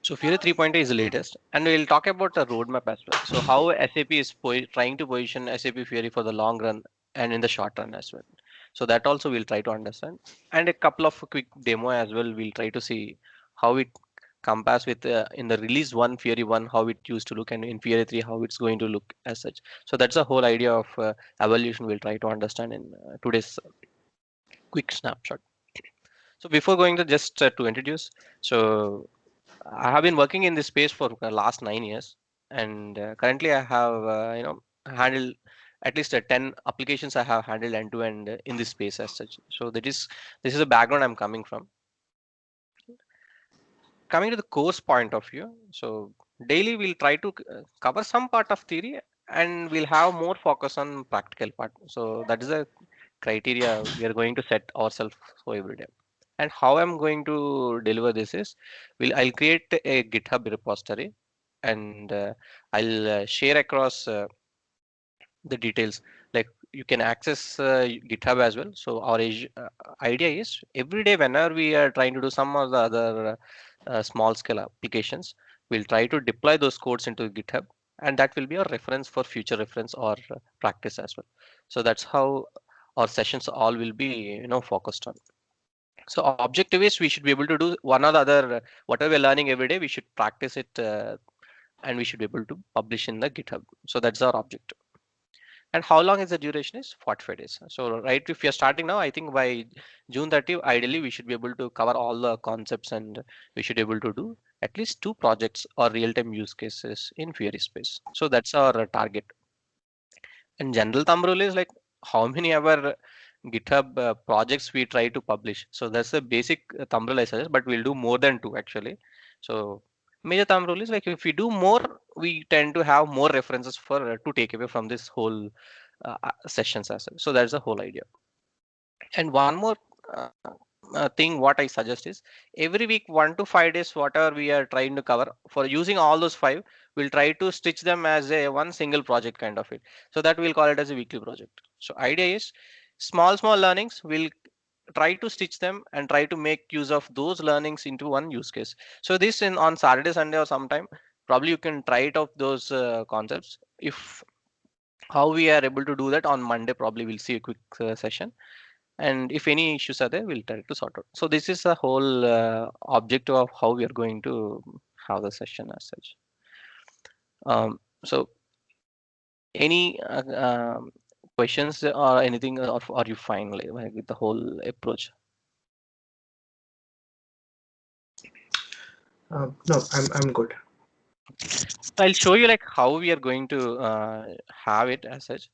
So Fiori 3.0 is the latest, and we'll talk about the roadmap as well. So how SAP is trying to position SAP Fiori for the long run and in the short run as well. So that also we'll try to understand, and a couple of quick demo as well. We'll try to see how it compares with in the release one Fiori 1 how it used to look, and in Fiori 3 how it's going to look as such. So that's the whole idea of evolution. We'll try to understand in today's quick snapshot. So before going to just to introduce, so I have been working in this space for the last 9 years, and currently I have handled at least 10 applications I have handled end to end in this space as such. So this is the background I'm coming from. Coming to the course point of view, so daily we'll try to cover some part of theory, and we'll have more focus on practical part. So that is the criteria we are going to set ourselves for every day. And how I'm going to deliver this is, I'll create a GitHub repository, and I'll share across the details. Like you can access GitHub as well. So our idea is every day whenever we are trying to do some of the other small scale applications, we'll try to deploy those codes into GitHub, and that will be a reference for future reference or practice as well. So that's how our sessions all will be focused on. So objective is we should be able to do one or the other, whatever we're learning every day, we should practice it, and we should be able to publish in the GitHub. So that's our objective. And how long is the duration is 45 days. So right, if you're starting now, I think by June 30, ideally we should be able to cover all the concepts, and we should be able to do at least 2 projects or real-time use cases in Fiori space. So that's our target. And general thumb rule is like how many ever GitHub projects we try to publish. So that's the basic thumb rule I suggest, but we'll do more than 2 actually. So major thumb rule is like if we do more, we tend to have more references for to take away from this whole sessions as well. So that's the whole idea. And one more uh, thing what I suggest is every week 1 to 5 days whatever we are trying to cover, for using all those 5, we'll try to stitch them as a one single project kind of it. So that we'll call it as a weekly project. So idea is small learnings, we'll try to stitch them and try to make use of those learnings into one use case. So this in on Saturday, Sunday or sometime, probably you can try it out those concepts. If how we are able to do that on Monday, probably we'll see a quick session, and if any issues are there, we'll try to sort out. So this is the whole objective of how we are going to have the session as such. So any questions or anything, or are you fine like, with the whole approach? No, I'm good. I'll show you like how we are going to have it as such.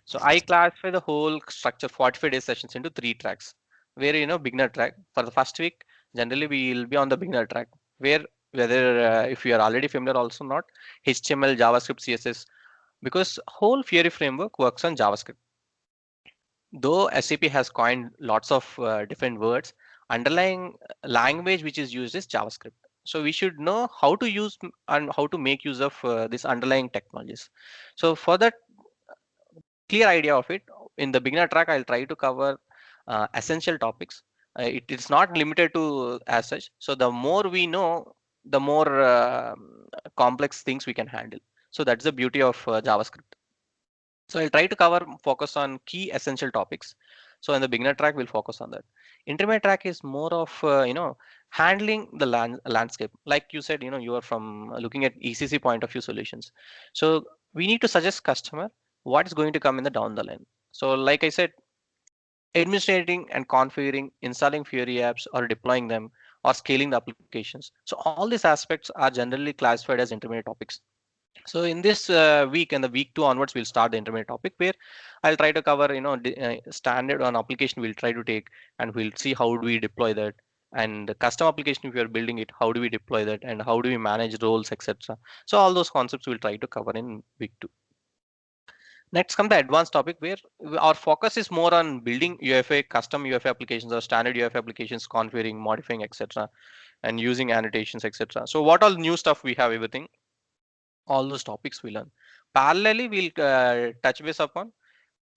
So I classify the whole structure 45 day sessions into 3 tracks, where beginner track for the first week. Generally we will be on the beginner track, where whether if you are already familiar also not, HTML, JavaScript, CSS, because whole Fiori framework works on JavaScript. Though SAP has coined lots of different words, underlying language which is used is JavaScript. So we should know how to use and how to make use of this underlying technologies. So for that clear idea of it, in the beginner track, I'll try to cover essential topics. It's not limited to as such. So the more we know, the more complex things we can handle. So that's the beauty of JavaScript. So I'll try to focus on key essential topics. So in the beginner track, we'll focus on that. Intermediate track is more of handling the landscape. Like you said, you are from looking at ECC point of view solutions. So we need to suggest customer what is going to come in the down the line. So like I said, administrating and configuring, installing Fiori apps or deploying them or scaling the applications. So all these aspects are generally classified as intermediate topics. So in this week and the week 2 onwards, we'll start the intermediate topic where I'll try to cover, standard on application we'll try to take, and we'll see how do we deploy that. And the custom application, if we are building it, how do we deploy that and how do we manage roles, etc. So all those concepts we'll try to cover in week 2. Next come the advanced topic where our focus is more on building UFA, custom UFA applications or standard UFA applications, configuring, modifying, etc. and using annotations, etc. So what all new stuff we have, everything, all those topics we learn. Parallelly, we'll touch base upon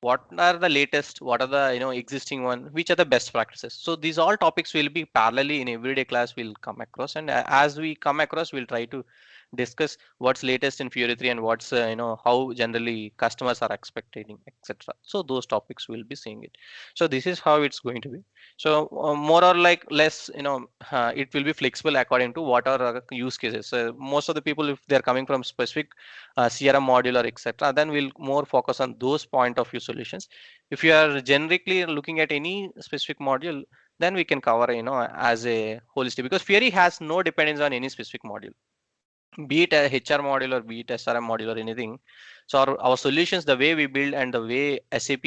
what are the latest, what are the existing one, which are the best practices. So these all topics will be parallelly in everyday class we'll come across, and as we come across we'll try to discuss what's latest in Fiori 3 and what's how generally customers are expecting, etc. So those topics we'll be seeing it. So this is how it's going to be. So more or like less, it will be flexible according to what are use cases. Most of the people, if they're coming from specific CRM module or etc., then we'll more focus on those point of view solutions. If you are generically looking at any specific module, then we can cover as a holistic, because Fiori has no dependence on any specific module, be it a HR module or be it SRM module or anything. So our solutions, the way we build and the way SAP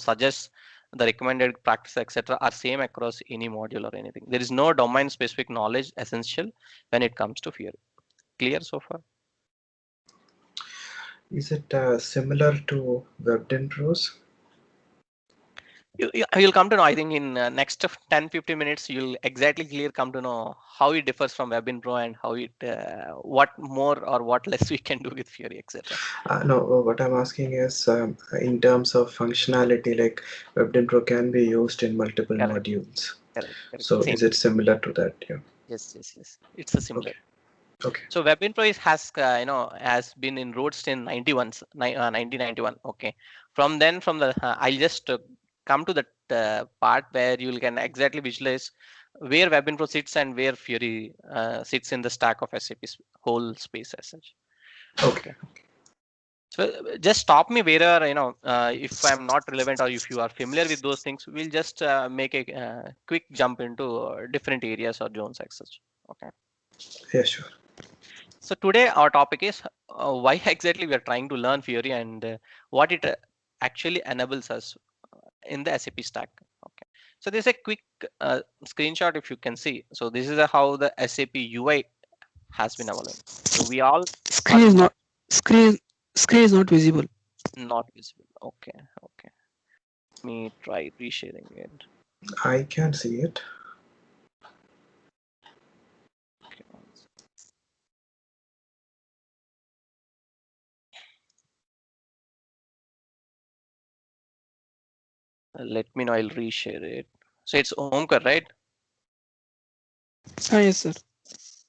suggests the recommended practice, etc., are same across any module or anything. There is no domain specific knowledge essential when it comes to Fiori. Clear so far? Is it similar to WebDen Pros? You'll come to know, I think in next of 10-15 minutes, you'll exactly clear come to know how it differs from Webin Pro and how it, what more or what less we can do with Fiori, etc. No, what I'm asking is in terms of functionality, like WebDen Pro can be used in multiple Correct, modules. correct, correct. So Same. is it similar to that? Yeah. Yes, yes, yes. It's a similar. Okay. Okay. So Webin Pro has been in roads in 1991. Okay. From then, from the I'll just come to that part where you can exactly visualize where Webin Pro sits and where Fiori sits in the stack of SAP's whole space as such. Okay. Okay. So just stop me where if I'm not relevant or if you are familiar with those things, we'll just make a quick jump into different areas or zones as such. Okay. Yeah, sure. So today our topic is why exactly we are trying to learn Fiori and what it actually enables us in the SAP stack. Okay. So this is a quick screenshot if you can see. So this is how the SAP UI has been evolving. So we all are Screen is not screen screen is not visible. not visible. Okay. Okay. Let me try resharing it. I can see it. Okay. Let me know. I'll reshare it. So it's Omkar, right? Ah, yes, sir.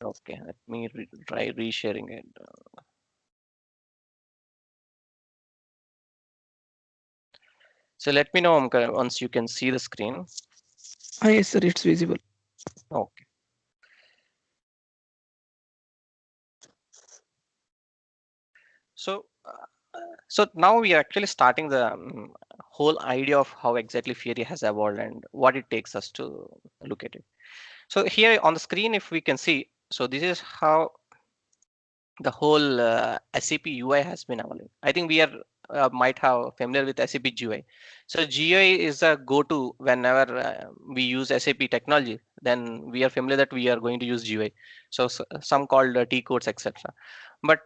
Okay. Let me try resharing it. So let me know, Omkar, once you can see the screen. Ah, yes, sir. It's visible. Okay. So, so now we are actually starting the whole idea of how exactly Fiori has evolved and what it takes us to look at it. So here on the screen, if we can see, so this is how the whole SAP UI has been evolving. I think we are might have familiar with SAP GUI. So GUI is a go-to whenever we use SAP technology. Then we are familiar that we are going to use GUI. So some called T codes, etc. But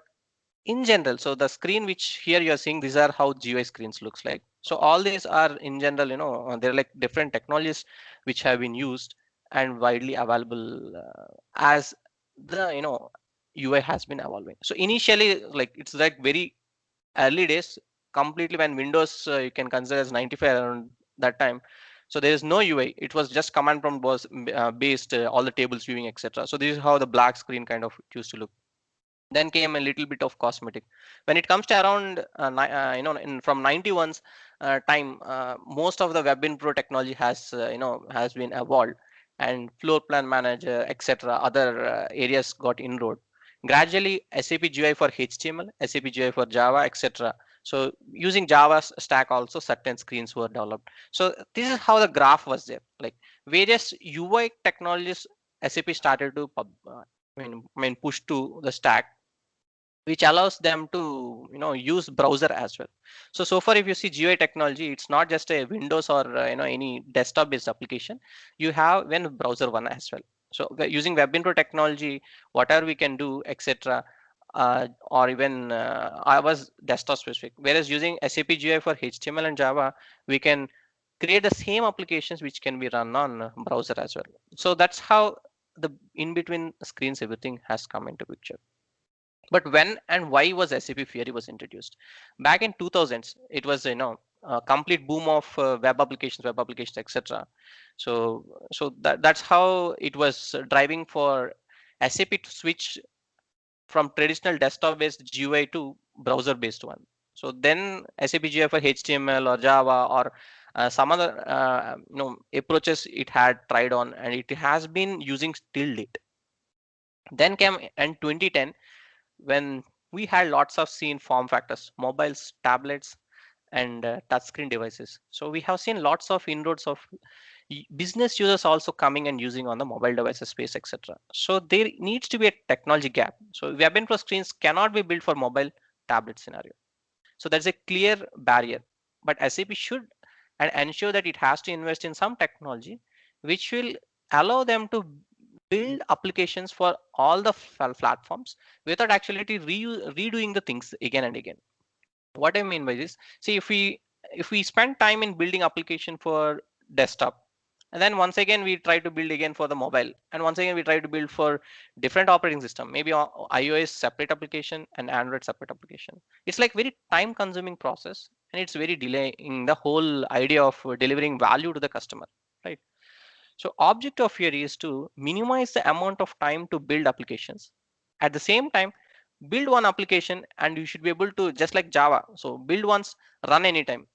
in general, so the screen which here you are seeing, these are how GUI screens looks like. So all these are in general, they're like different technologies which have been used and widely available as the UI has been evolving. So initially, like it's like very early days, completely when Windows you can consider as 95 around that time. So there is no UI. It was just command prompt was based all the tables viewing, etc. So this is how the black screen kind of used to look. Then came a little bit of cosmetic. When it comes to around from 91's time, most of the Webin Pro technology has been evolved, and floor plan manager, etc., other areas got inroad. Gradually SAP GUI for HTML, SAP GUI for Java, etc. So using Java stack also certain screens were developed. So this is how the graph was there, like various UI technologies SAP started to push to the stack, which allows them to use browser as well. So far if you see GUI technology, it's not just a Windows or any desktop based application. You have when browser one as well. So using WebIntro technology, whatever we can do, etc., or even I was desktop specific, whereas using SAP GUI for HTML and Java, we can create the same applications which can be run on browser as well. So that's how the in between screens everything has come into picture. But when and why was SAP Fiori was introduced? Back in 2000s, it was complete boom of web applications, etc. So that's how it was driving for SAP to switch from traditional desktop based GUI to browser based one. So then SAP GUI for HTML or Java or some other approaches it had tried on, and it has been using till date. Then came in 2010 when we had lots of seen form factors, mobiles, tablets, and touchscreen devices. So we have seen lots of inroads of business users also coming and using on the mobile devices space, etc. So there needs to be a technology gap. So web info screens cannot be built for mobile tablet scenario. So that's a clear barrier. But SAP should and ensure that it has to invest in some technology which will allow them to build applications for all the platforms without actually redoing the things again and again. What I mean by this, see, if we spend time in building application for desktop, and then once again we try to build again for the mobile, and once again we try to build for different operating system, maybe iOS separate application and Android separate application. It's like very time consuming process, and it's very delaying the whole idea of delivering value to the customer, right? So object of Fiori is to minimize the amount of time to build applications. At the same time, build one application and you should be able to, just like Java, so build once, run anytime.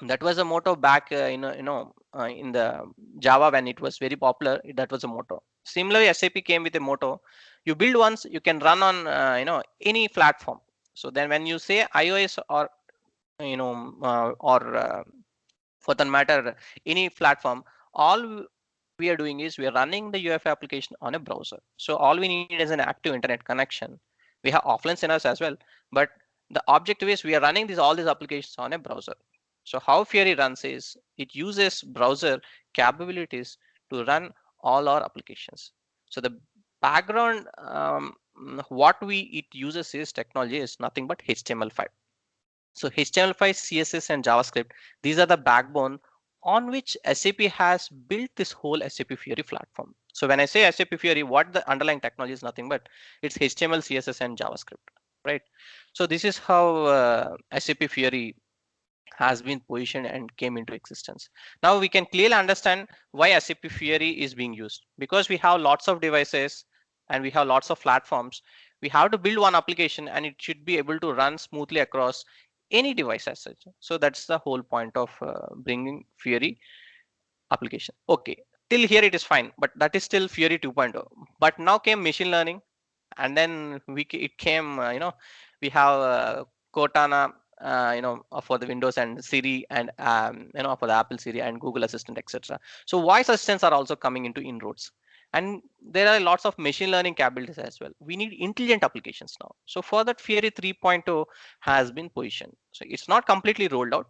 That was a motto back in the Java when it was very popular. That was a motto. Similarly, SAP came with a motto: you build once, you can run on any platform. So then when you say iOS or or for that matter any platform, all we are doing is we are running the UFI application on a browser. So all we need is an active internet connection. We have offline scenarios as well, but the objective is we are running all these applications on a browser. So how Fiori runs is it uses browser capabilities to run all our applications. So the background what we it uses is technology is nothing but HTML5. So HTML5, CSS, and JavaScript, these are the backbone on which SAP has built this whole SAP Fiori platform. So when I say SAP Fiori, what the underlying technology is nothing but it's HTML, CSS, and JavaScript, right? So this is how SAP Fiori has been positioned and came into existence. Now we can clearly understand why SAP Fiori is being used, because we have lots of devices and we have lots of platforms. We have to build one application and it should be able to run smoothly across any device as such. So that's the whole point of bringing Fiori application. Okay, till here it is fine, but that is still Fiori 2.0. But now came machine learning, and then it came we have Cortana for the Windows, and Siri, and for the Apple Siri and Google Assistant, etc. So voice assistants are also coming into inroads, and there are lots of machine learning capabilities as well. We need intelligent applications now. So for that, Fiori 3.0 has been positioned. So it's not completely rolled out.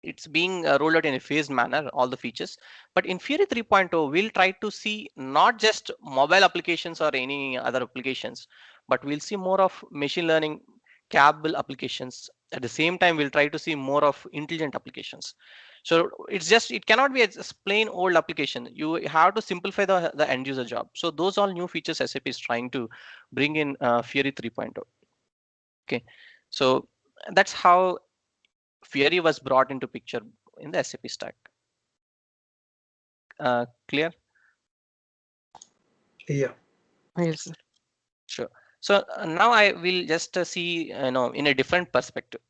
It's being rolled out in a phased manner, all the features. But in Fiori 3.0, we'll try to see not just mobile applications or any other applications, but we'll see more of machine learning capable applications. At the same time, we'll try to see more of intelligent applications. So it cannot be a just plain old application. You have to simplify the end user job. So those all new features SAP is trying to bring in Fiori 3.0. Okay, so that's how Fiori was brought into picture in the SAP stack. Clear? Yeah. Yes, sir. Sure. So now I will just see in a different perspective.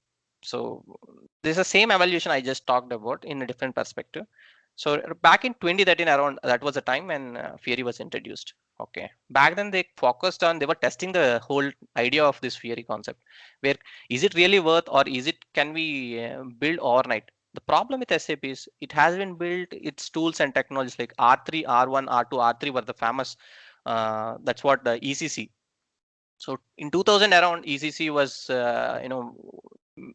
So this is the same evaluation I just talked about in a different perspective. So back in 2013 around, that was the time when Fiori was introduced. Okay. Back then they were testing the whole idea of this Fiori concept, where is it really worth, or can we build overnight? The problem with SAP is it has been built, its tools and technologies like R3, R1, R2, R3 were the famous. That's what the ECC. So in 2000 around, ECC was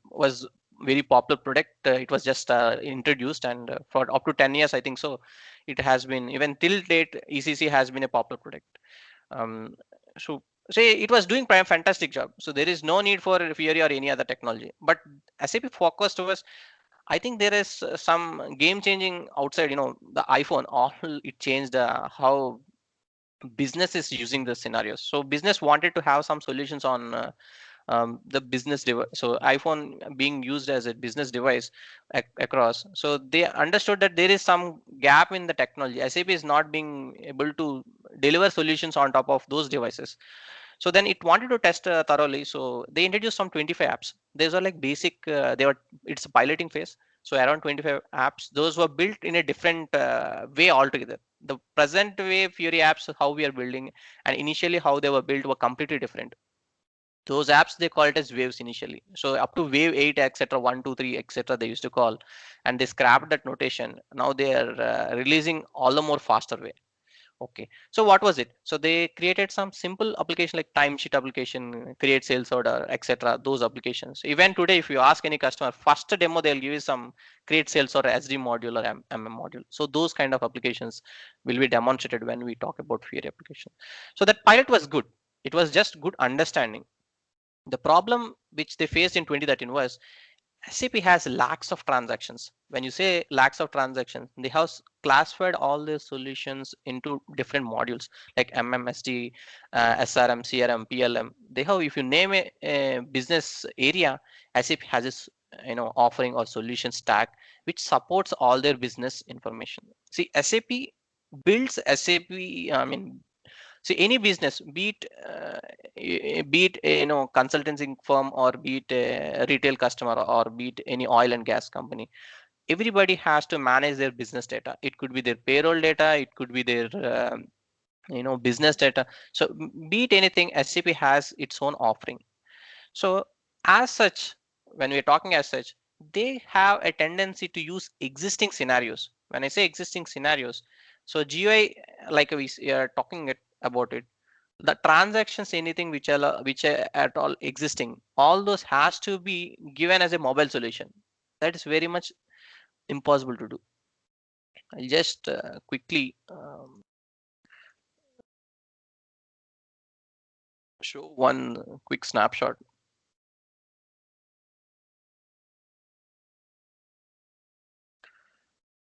was very popular product. It was just introduced, and for up to 10 years, I think so, it has been, even till date, ECC has been a popular product. Um, so say it was doing fantastic job. So there is no need for Fiori or any other technology. But SAP focused was, I think there is some game changing outside. The iPhone, all it changed how business is using the scenarios. So business wanted to have some solutions on the business device. So iPhone being used as a business device across. So they understood that there is some gap in the technology. SAP is not being able to deliver solutions on top of those devices. So then it wanted to test thoroughly. So they introduced some 25 apps. These are like basic. They were It's a piloting phase. So around 25 apps. Those were built in a different way altogether. The present way Fiori apps, how we are building, and initially how they were built were completely different. Those apps they call it as waves initially. So up to wave 8, etc., 1, 2, 3, etc., they used to call, and they scrapped that notation. Now they are releasing all the more faster way. Okay, so what was it? So they created some simple application like timesheet application, create sales order, etc. Those applications. Even today, if you ask any customer, first demo they'll give you some create sales order SD module or MM module. So those kind of applications will be demonstrated when we talk about Fiori application. So that pilot was good. It was just good understanding. The problem which they faced in 2013 was SAP has lakhs of transactions. When you say lakhs of transactions, they have classified all their solutions into different modules like MMSD, SRM, CRM, PLM. They have, if you name a business area, SAP has this offering or solution stack which supports all their business information. See, SAP builds SAP. I mean, see, any business, be it a, consulting firm, or be it a retail customer, or be it any oil and gas company, everybody has to manage their business data. It could be their payroll data, it could be their business data. So be it anything, SAP has its own offering. So as such, when we're talking as such, they have a tendency to use existing scenarios. When I say existing scenarios, so GUI, like we are talking about it, the transactions, anything which are at all existing, all those has to be given as a mobile solution. That is very much impossible to do. I'll just quickly show one quick snapshot.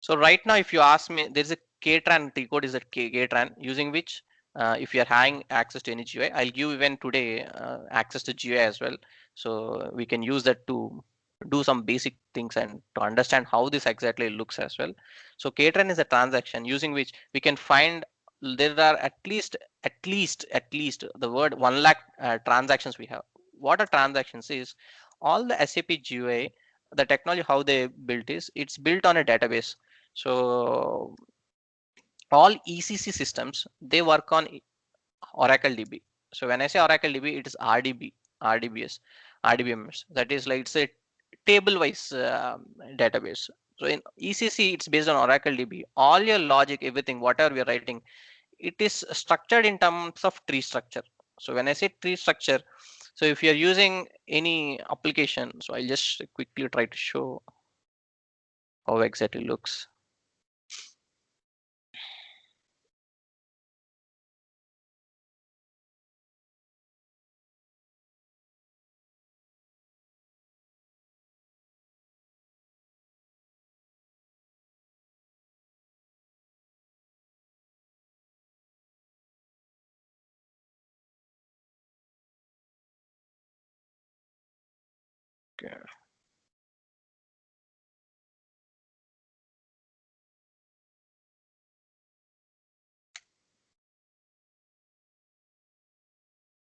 So right now, if you ask me, there's a KTran T code is a KTran using which, if you're having access to any GUI, I'll give even today access to GUI as well. So we can use that to do some basic things and to understand how this exactly looks as well. So KTran is a transaction using which we can find there are at least the word 1 lakh transactions we have. What are transactions is all the SAP GUI, the technology how they built is it's built on a database. So all ECC systems, they work on Oracle DB. So when I say Oracle DB, it is RDB, RDBS, RDBMS. That is like it's a table-wise database. So in ECC, it's based on Oracle DB. All your logic, everything, whatever we are writing, it is structured in terms of tree structure. So when I say tree structure, so if you're using any application, so I'll just quickly try to show how exactly looks. Okay.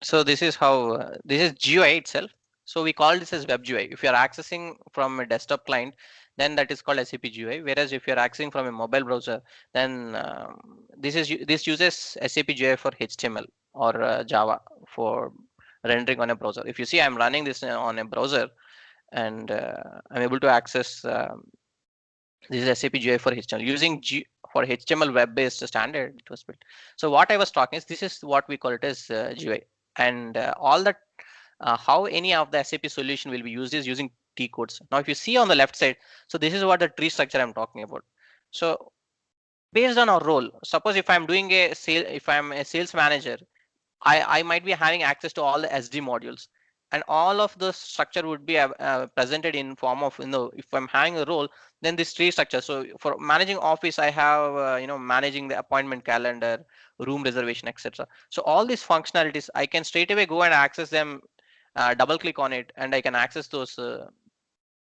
So this is how this is GUI itself. So we call this as web GUI. If you are accessing from a desktop client, then that is called SAP GUI. Whereas if you are accessing from a mobile browser, then this uses SAP GUI for HTML or Java for rendering on a browser. If you see, I'm running this on a browser, and I'm able to access this is SAP GUI for HTML using for HTML web-based standard. It was built. So what I was talking is this is what we call it as GUI, and all that how any of the SAP solution will be used is using T codes. Now, if you see on the left side, so this is what the tree structure I'm talking about. So based on our role, suppose if I'm doing a sale, if I'm a sales manager, I might be having access to all the SD modules, and all of the structure would be presented in form of, if I'm having a role, then this tree structure. So for managing office, I have managing the appointment calendar, room reservation, etc. So all these functionalities I can straight away go and access them double click on it, and I can access those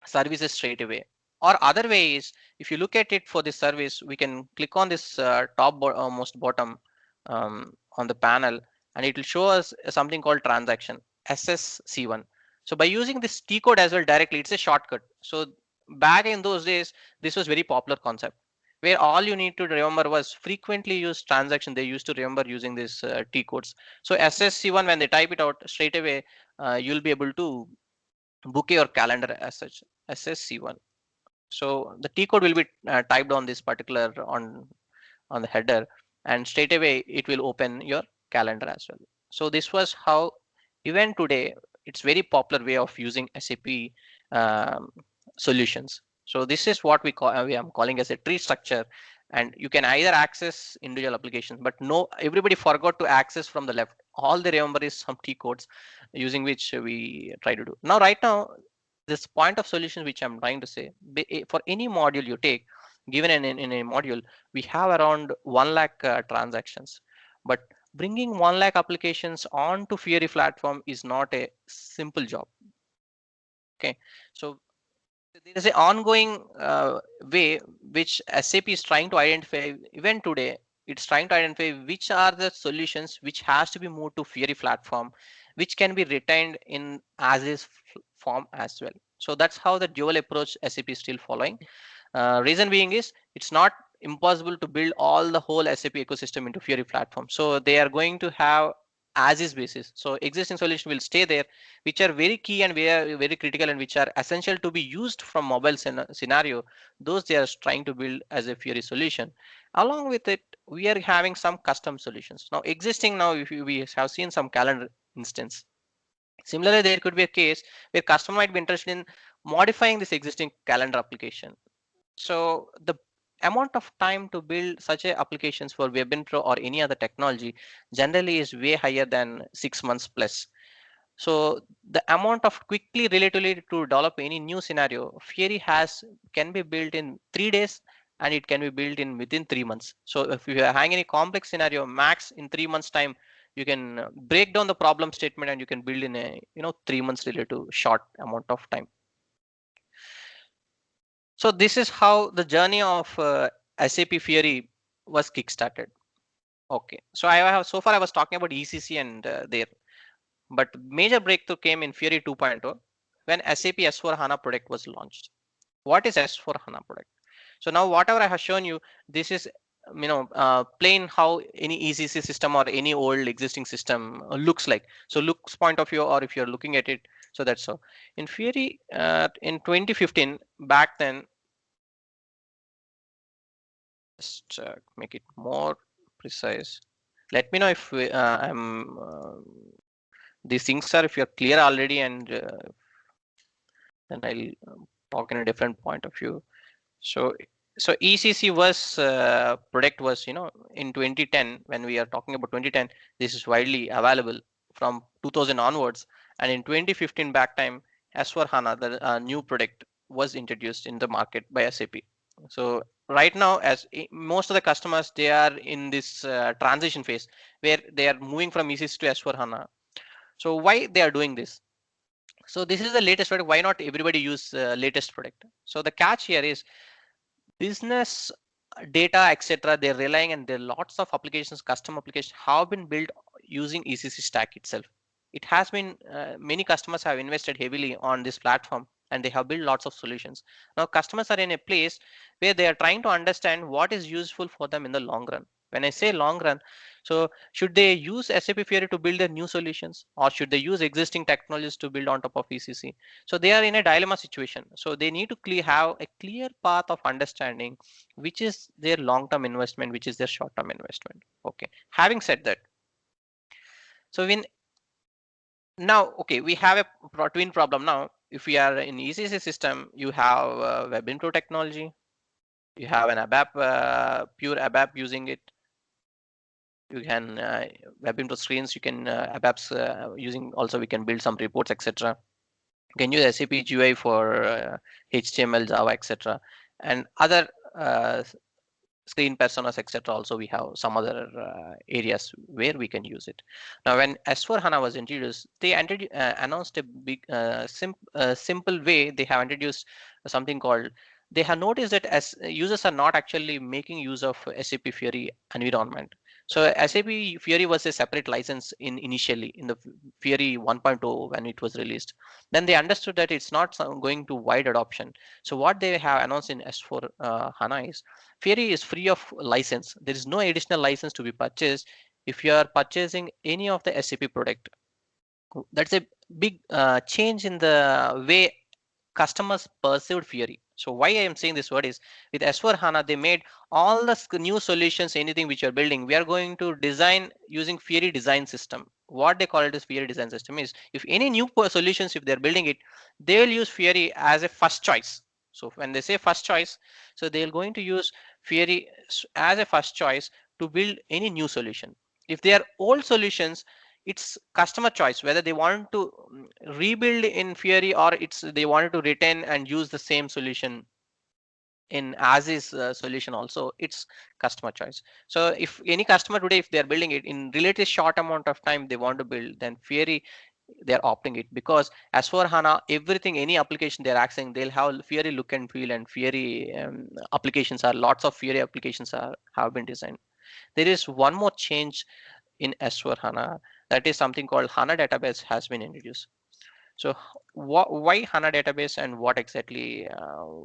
services straight away. Or other way is, if you look at it for this service, we can click on this most bottom on the panel, and it will show us something called transaction SSC1. So by using this T code as well directly, it's a shortcut. So back in those days, this was very popular concept, where all you need to remember was frequently used transaction. They used to remember using these T codes. So SSC1, when they type it out straight away, you'll be able to book your calendar as such, SSC1. So the T code will be typed on this particular on the header, and straight away it will open your calendar as well. So this was how even today it's very popular way of using SAP um, solutions. So this is what we call I'm calling as a tree structure, and you can either access individual applications, but no, everybody forgot to access from the left. All they remember is some T codes using which we try to do. Now right now, this point of solution which I'm trying to say, for any module you take, given in a module, we have around 1 lakh transactions, but bringing 1 lakh applications onto Fiori platform is not a simple job. Okay, so there is an ongoing way which SAP is trying to identify. Even today, it's trying to identify which are the solutions which has to be moved to Fiori platform, which can be retained in as is form as well. So that's how the dual approach SAP is still following. Reason being is, it's not impossible to build all the whole SAP ecosystem into Fiori platform. So they are going to have as is basis. So existing solution will stay there, which are very key and very critical, and which are essential to be used from mobile scenario. Those they are trying to build as a Fiori solution. Along with it, we are having some custom solutions. Now existing, now if we have seen some calendar instance. Similarly, there could be a case where customer might be interested in modifying this existing calendar application. So the amount of time to build such a applications for web intro or any other technology generally is way higher than 6 months plus. So the amount of quickly relatively to develop any new scenario, Fiori has can be built in 3 days, and it can be built in within 3 months. So if you are having any complex scenario, max in 3 months time, you can break down the problem statement and you can build in a 3 months relative short amount of time. So this is how the journey of SAP Fiori was kickstarted. Okay, so I have so far I was talking about ECC and there, but major breakthrough came in Fiori 2.0 when SAP S4 HANA product was launched. What is S4 HANA product? So now whatever I have shown you, this is plain how any ECC system or any old existing system looks like. So looks point of view, or if you're looking at it, so that's so. In Fiori in 2015, back then, just make it more precise. Let me know if these things are, if you're clear already, and then I'll talk in a different point of view. So ECC was product was in 2010, when we are talking about 2010, this is widely available from 2000 onwards, and in 2015 back time, S4 HANA, the new product, was introduced in the market by SAP. So right now, as most of the customers, they are in this transition phase where they are moving from ECC to S4 HANA. So why they are doing this? So this is the latest product. Why not everybody use latest product? So the catch here is, business data, etc. They're relying, and there are lots of applications, custom applications have been built using ECC stack itself. It has been many customers have invested heavily on this platform, and they have built lots of solutions. Now customers are in a place where they are trying to understand what is useful for them in the long run. When I say long run, so should they use SAP Fiori to build their new solutions, or should they use existing technologies to build on top of ECC? So they are in a dilemma situation. So they need to have a clear path of understanding which is their long-term investment, which is their short-term investment. Okay. Having said that, so now, okay, we have a twin problem now. If we are in ECC system, you have web intro technology, you have an ABAP, pure ABAP using it. You can web intro screens, you can ABAPs using, also we can build some reports, etc. You can use SAP GUI for HTML, Java, etc. And other screen personas, etc. Also, we have some other areas where we can use it. Now, when S4 HANA was introduced, they announced a big, simple way. They have introduced something called. They have noticed that as users are not actually making use of SAP Fiori environment. So SAP Fiori was a separate license initially in the Fiori 1.0 when it was released. Then they understood that it's not going to wide adoption. So what they have announced in S4 HANA is Fiori is free of license. There is no additional license to be purchased if you are purchasing any of the SAP product. That's a big change in the way customers perceived Fiori. So why I am saying this word is with S4 HANA, they made all the new solutions, anything which you're building, we are going to design using Fiori design system. What they call it as Fiori design system is if any new solutions, if they're building it, they will use Fiori as a first choice. So when they say first choice, so they're going to use Fiori as a first choice to build any new solution. If they are old solutions, it's customer choice whether they want to rebuild in Fiori or it's they wanted to retain and use the same solution in as is solution. Also it's customer choice. So if any customer today, if they're building it in relatively short amount of time they want to build, then Fiori they're opting it, because as for HANA, everything, any application they're accessing, they'll have Fiori look and feel, and Fiori applications are lots of Fiori applications are have been designed. There is one more change in S4 HANA, that is something called HANA Database has been introduced. So why HANA Database, and what exactly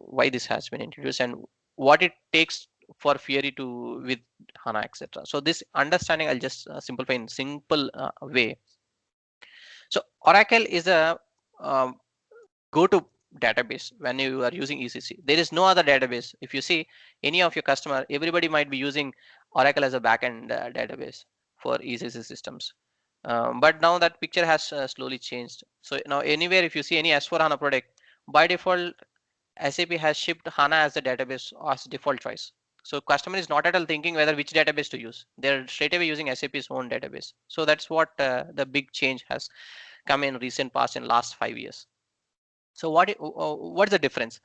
why this has been introduced, and what it takes for Fiori to with HANA, etc. So this understanding I'll just simplify in simple way. So Oracle is a go-to database when you are using ECC. There is no other database. If you see any of your customer, everybody might be using Oracle as a backend database for ECC systems. But now that picture has slowly changed. So now anywhere if you see any S4 HANA product, by default SAP has shipped HANA as the database as default choice. So customer is not at all thinking whether which database to use. They're straight away using SAP's own database. So that's what the big change has come in recent past in last 5 years. So what's the difference?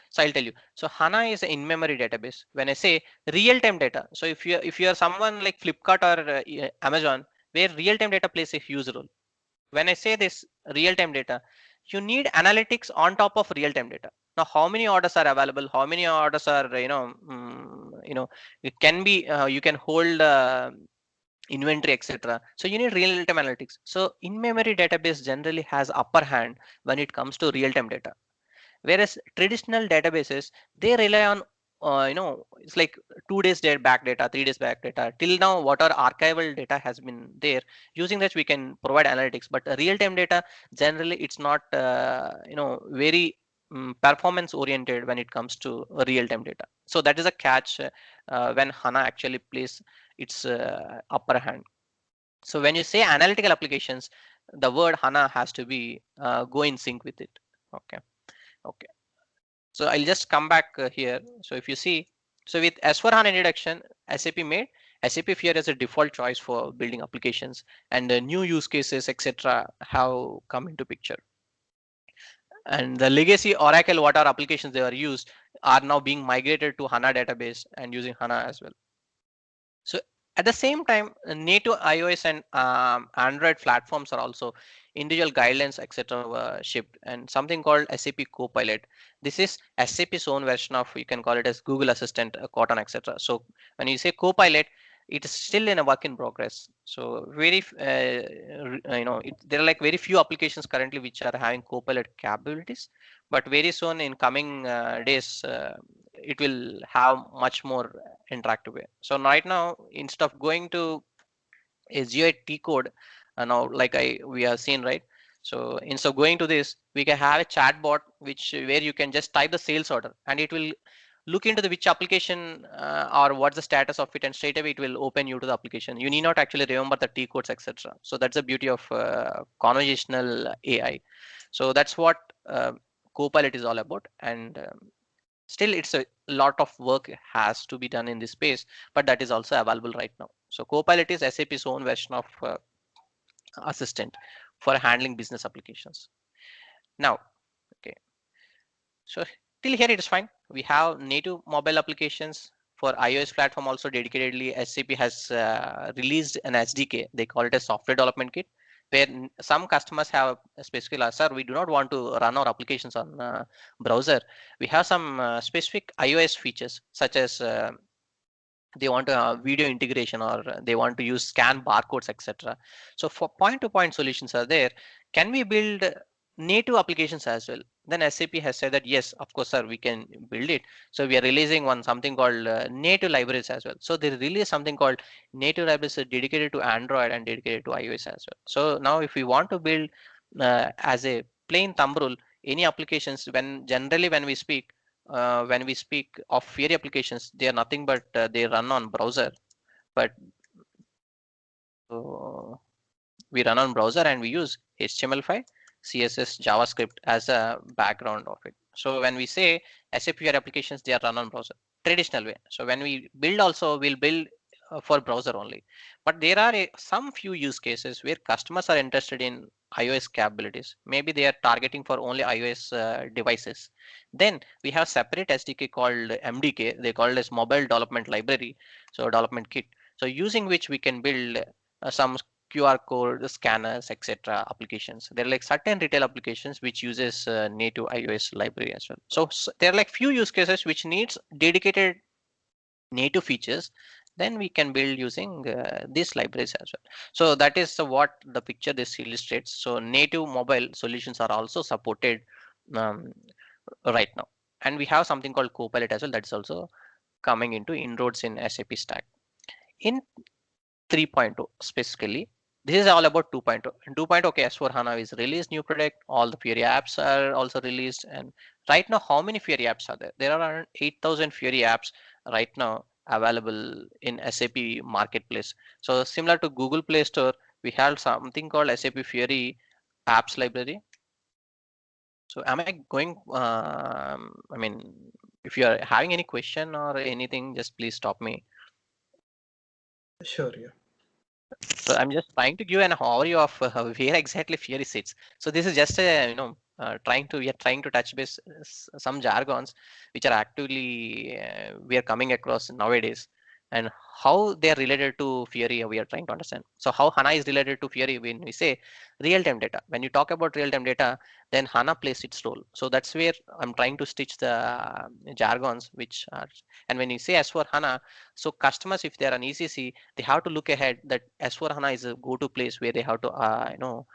So I'll tell you. So HANA is an in-memory database. When I say real-time data, so if you're someone like Flipkart or Amazon, where real-time data plays a huge role. When I say this real-time data, you need analytics on top of real-time data. Now, how many orders are available? How many orders are it can be you can hold inventory, etc. So you need real-time analytics. So in-memory database generally has upper hand when it comes to real-time data, whereas traditional databases, they rely on it's like 2 days back data, 3 days back data. Till now what our archival data has been there, using that we can provide analytics. But real-time data generally it's not very performance oriented when it comes to real-time data. So that is a catch when HANA actually plays its upper hand. So when you say analytical applications, the word HANA has to be go in sync with it. Okay. So I'll just come back here. So if you see, so with S4 HANA introduction, SAP made SAP Fiori as a default choice for building applications, and new use cases, etc., have come into picture. And the legacy Oracle, what are applications they are used, are now being migrated to HANA database and using HANA as well. So at the same time, native iOS and Android platforms are also individual guidelines, etc. Shipped, and something called SAP Co-Pilot. This is SAP's own version of, you can call it as Google Assistant, Cotton, etc. So when you say Co-Pilot, it is still in a work in progress. So very there are like very few applications currently which are having Copilot capabilities, but very soon in coming days it will have much more interactive way. So right now, instead of going to a GUI T code, now like we have seen, right? So instead of going to this, we can have a chatbot which where you can just type the sales order and it will look into the which application or what's the status of it, and straight away it will open you to the application. You need not actually remember the T codes, etc. So that's the beauty of conversational AI. So that's what Copilot is all about, and still it's a lot of work has to be done in this space, but that is also available right now. So Copilot is SAP's own version of assistant for handling business applications. Now, okay, so till here it is fine. We have native mobile applications for iOS platform also dedicatedly SAP has released an SDK. They call it a software development kit, where some customers have specifically asked, sir, we do not want to run our applications on browser. We have some specific iOS features such as they want a video integration, or they want to use scan barcodes, etc. So for point-to-point solutions are there. Can we build native applications as well? Then SAP has said that yes, of course, sir, we can build it. So we are releasing one something called native libraries as well. So they release something called native libraries dedicated to Android and dedicated to iOS as well. So now if we want to build as a plain thumb rule, any applications, when generally when we speak of Fiori applications, they are nothing but they run on browser. But uh, we run on browser and we use HTML5, CSS, JavaScript as a background of it. So when we say SAP Fiori applications, they are run on browser traditional way. So when we build also, we'll build for browser only. But there are some few use cases where customers are interested in iOS capabilities. Maybe they are targeting for only iOS devices. Then we have separate SDK called MDK. They call it as Mobile Development Library, so development kit. So using which we can build some QR code scanners, etc. applications. There are like certain retail applications which uses native iOS library as well. So there are like few use cases which needs dedicated native features. Then we can build using these libraries as well. So that is what the picture this illustrates. So native mobile solutions are also supported um, right now. And we have something called Copilot as well. That's also coming into inroads in SAP stack. In 3.0 specifically, this is all about 2.0. In 2.0, okay, S4 HANA is released new product, all the Fiori apps are also released. And right now, how many Fiori apps are there? There are around 8,000 Fiori apps right now available in SAP marketplace. So similar to Google Play Store, we have something called SAP Fiori apps library. So am I going, I mean, if you are having any question or anything, just please stop me. Sure, yeah. So I'm just trying to give an overview of where exactly Fiori sits. So this is just a we are trying to touch base some jargons which are actively we are coming across nowadays, and how they are related to Fiori. We are trying to understand. So how HANA is related to Fiori when we say real-time data. When you talk about real-time data, then HANA plays its role. So that's where I'm trying to stitch the jargons which are. And when you say as for HANA, so customers, if they are on ECC, they have to look ahead that S4 HANA is a go-to place where they have to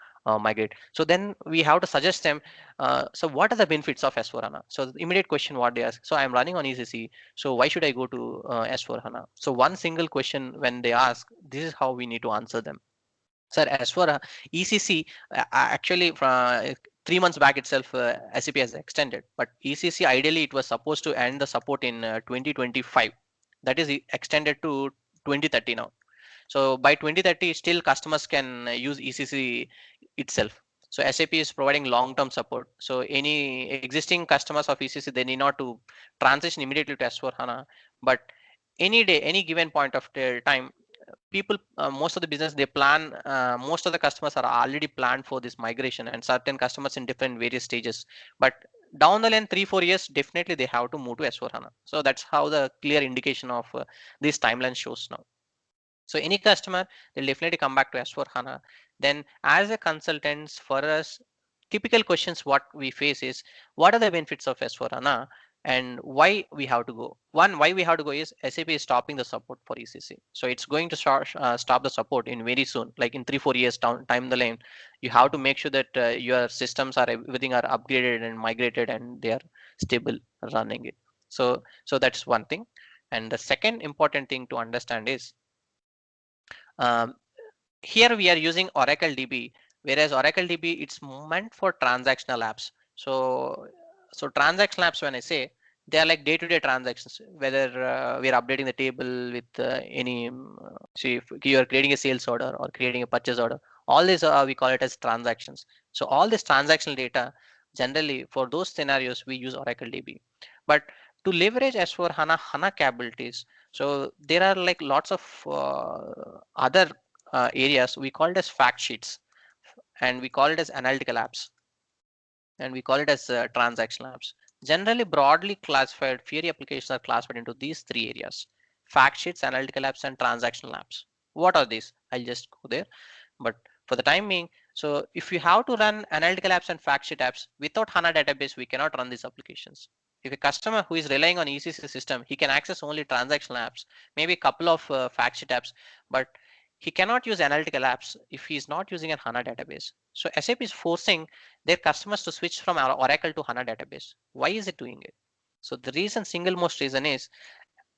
migrate. So then we have to suggest them. So what are the benefits of S4 HANA? So the immediate question what they ask. So I'm running on ECC. So why should I go to S4 HANA? So one single question when they ask, this is how we need to answer them. Sir, as for ECC, actually, 3 months back itself, SAP has extended. But ECC, ideally, it was supposed to end the support in 2025. That is extended to 2030 now. So by 2030, still customers can use ECC itself. So SAP is providing long-term support. So any existing customers of ECC, they need not to transition immediately to S4 HANA. But any day, any given point of the time, people, most of the business, they plan, most of the customers are already planned for this migration, and certain customers in different various stages. But down the line, 3-4 years, definitely they have to move to S4 HANA. So that's how the clear indication of this timeline shows now. So any customer, they'll definitely come back to S4 HANA. Then as a consultants, for us, typical questions what we face is, what are the benefits of S4 HANA and why we have to go? One, why we have to go is SAP is stopping the support for ECC. So it's going to stop the support in very soon, like in 3-4 years down time the line. You have to make sure that your systems are everything are upgraded and migrated and they are stable running it. So that's one thing. And the second important thing to understand is, um, here we are using Oracle DB, whereas Oracle DB it's meant for transactional apps. So transactional apps, when I say, they are like day-to-day transactions, whether we are updating the table with any see if you are creating a sales order or creating a purchase order, all this we call it as transactions. So all this transactional data, generally for those scenarios we use Oracle DB. But to leverage S4 HANA capabilities, so there are like lots of other areas we call it as fact sheets, and we call it as analytical apps, and we call it as transactional apps. Generally broadly classified, Fiori applications are classified into these three areas. fact sheets, analytical apps, and transactional apps. What are these? I'll just go there. But for the time being, so if you have to run analytical apps and fact sheet apps without HANA database, we cannot run these applications. If a customer who is relying on ECC system, he can access only transactional apps, maybe a couple of fact sheet apps, but he cannot use analytical apps if he is not using a HANA database. So SAP is forcing their customers to switch from Oracle to HANA database. Why is it doing it? So the reason, single most reason is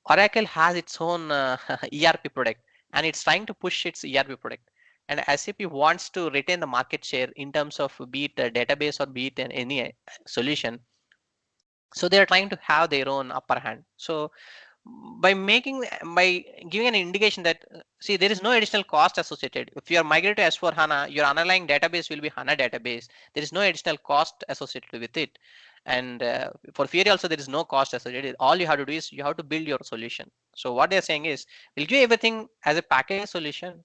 Oracle has its own ERP product and it's trying to push its ERP product. And SAP wants to retain the market share in terms of be it a database or be it any solution. So they are trying to have their own upper hand. So by giving an indication that see there is no additional cost associated. If you are migrated to S4 HANA, your underlying database will be HANA database. There is no additional cost associated with it. And for Fiori also there is no cost associated. All you have to do is you have to build your solution. So what they're saying is we'll give everything as a package solution.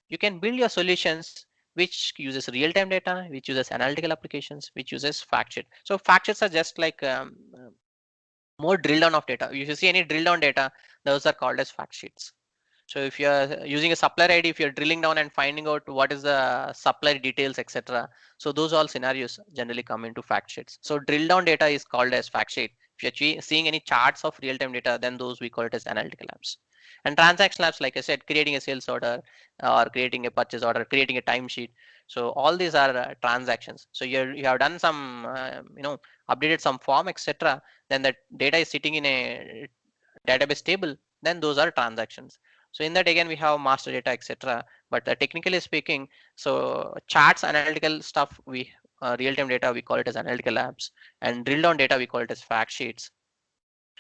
You can build your solutions which uses real-time data, which uses analytical applications, which uses fact sheet. So fact sheets are just like more drill down of data. If you see any drill down data, those are called as fact sheets. So if you are using a supplier ID, if you're drilling down and finding out what is the supplier details, etc. So those all scenarios generally come into fact sheets. So drill down data is called as fact sheet. If you're seeing any charts of real-time data, then those we call it as analytical apps. And transactional apps, like I said, creating a sales order or creating a purchase order, creating a timesheet. So all these are transactions. So you have done some, updated some form, etc. Then that data is sitting in a database table. Then those are transactions. So in that again we have master data, etc. But technically speaking, so charts, analytical stuff, we real-time data we call it as analytical apps, and drill down data we call it as fact sheets,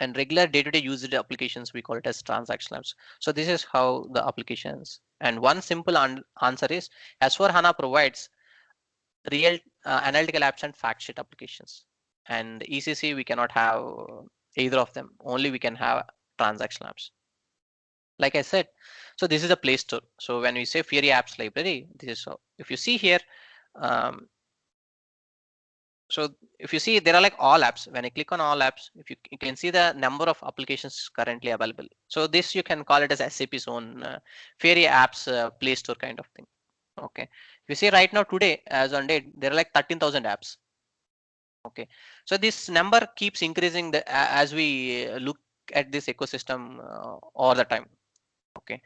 and regular day-to-day usage applications we call it as transactional apps. So this is how the applications. And one simple answer is S4 HANA provides real analytical apps and fact sheet applications. And ECC we cannot have either of them. Only we can have transactional apps. Like I said, so this is a Play Store. So when we say Fiori apps library, this is so. If you see here, so if you see there are like all apps. When I click on all apps, if you can see the number of applications currently available. So this you can call it as SAP's own Fiori apps Play Store kind of thing. Okay. If you see right now today as on date, there are like 13,000 apps. Okay. So this number keeps increasing as we look at this ecosystem all the time. Okay.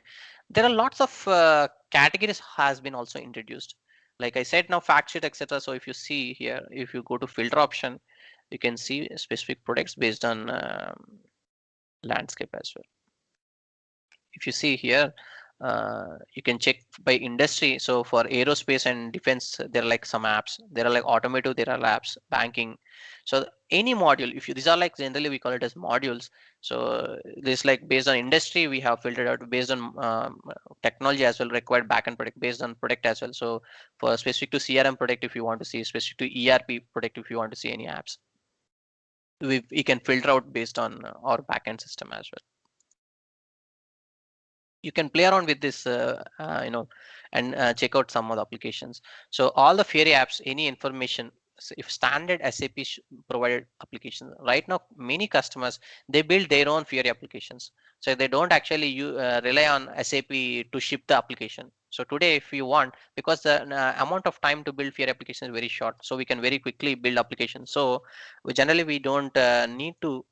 There are lots of categories has been also introduced. Like I said, now fact sheet, etc. So if you see here, if you go to filter option, you can see specific products based on landscape as well. If you see here, you can check by industry. So for aerospace and defense, there are like some apps. There are like automotive, there are apps, banking. So any module, if you, these are like generally we call it as modules. So this like based on industry, we have filtered out based on technology as well, required backend product based on product as well. So for specific to CRM product, if you want to see specific to ERP product, if you want to see any apps, we can filter out based on our backend system as well. You can play around with this, and check out some of the applications. So all the Fiori apps, any information, so if standard SAP provided applications, right now many customers they build their own Fiori applications. So they don't actually rely on SAP to ship the application. So today, if you want, because the amount of time to build Fiori application is very short, so we can very quickly build applications. So we don't need to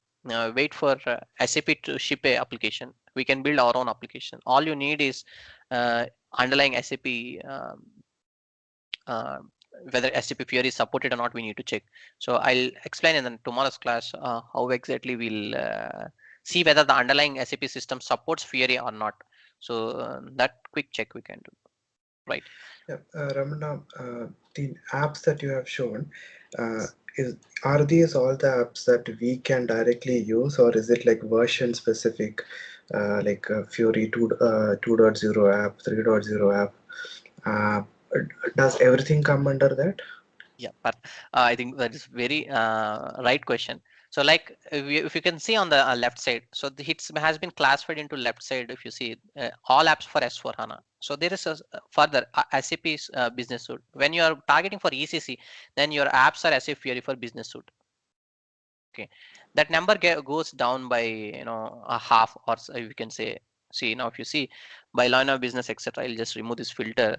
wait for SAP to ship a application. We can build our own application. All you need is underlying SAP, uh, whether SAP Fiori is supported or not, we need to check. So I'll explain in tomorrow's class how exactly we'll see whether the underlying SAP system supports Fiori or not. So that quick check we can do, right? Yeah, Ramana, the apps that you have shown, are these all the apps that we can directly use, or is it like version specific, like Fiori 2.0 app, 3.0 app? Uh, does everything come under that? Yeah, but I think that is very right question. So like if you can see on the left side, so it has been classified into left side. If you see all apps for S4 HANA. So there is a further SAP's business suite. When you are targeting for ECC, then your apps are SAP Fiori for business suite. Okay. that number goes down by a half, or you can say, see now if you see by line of business etc. I'll just remove this filter.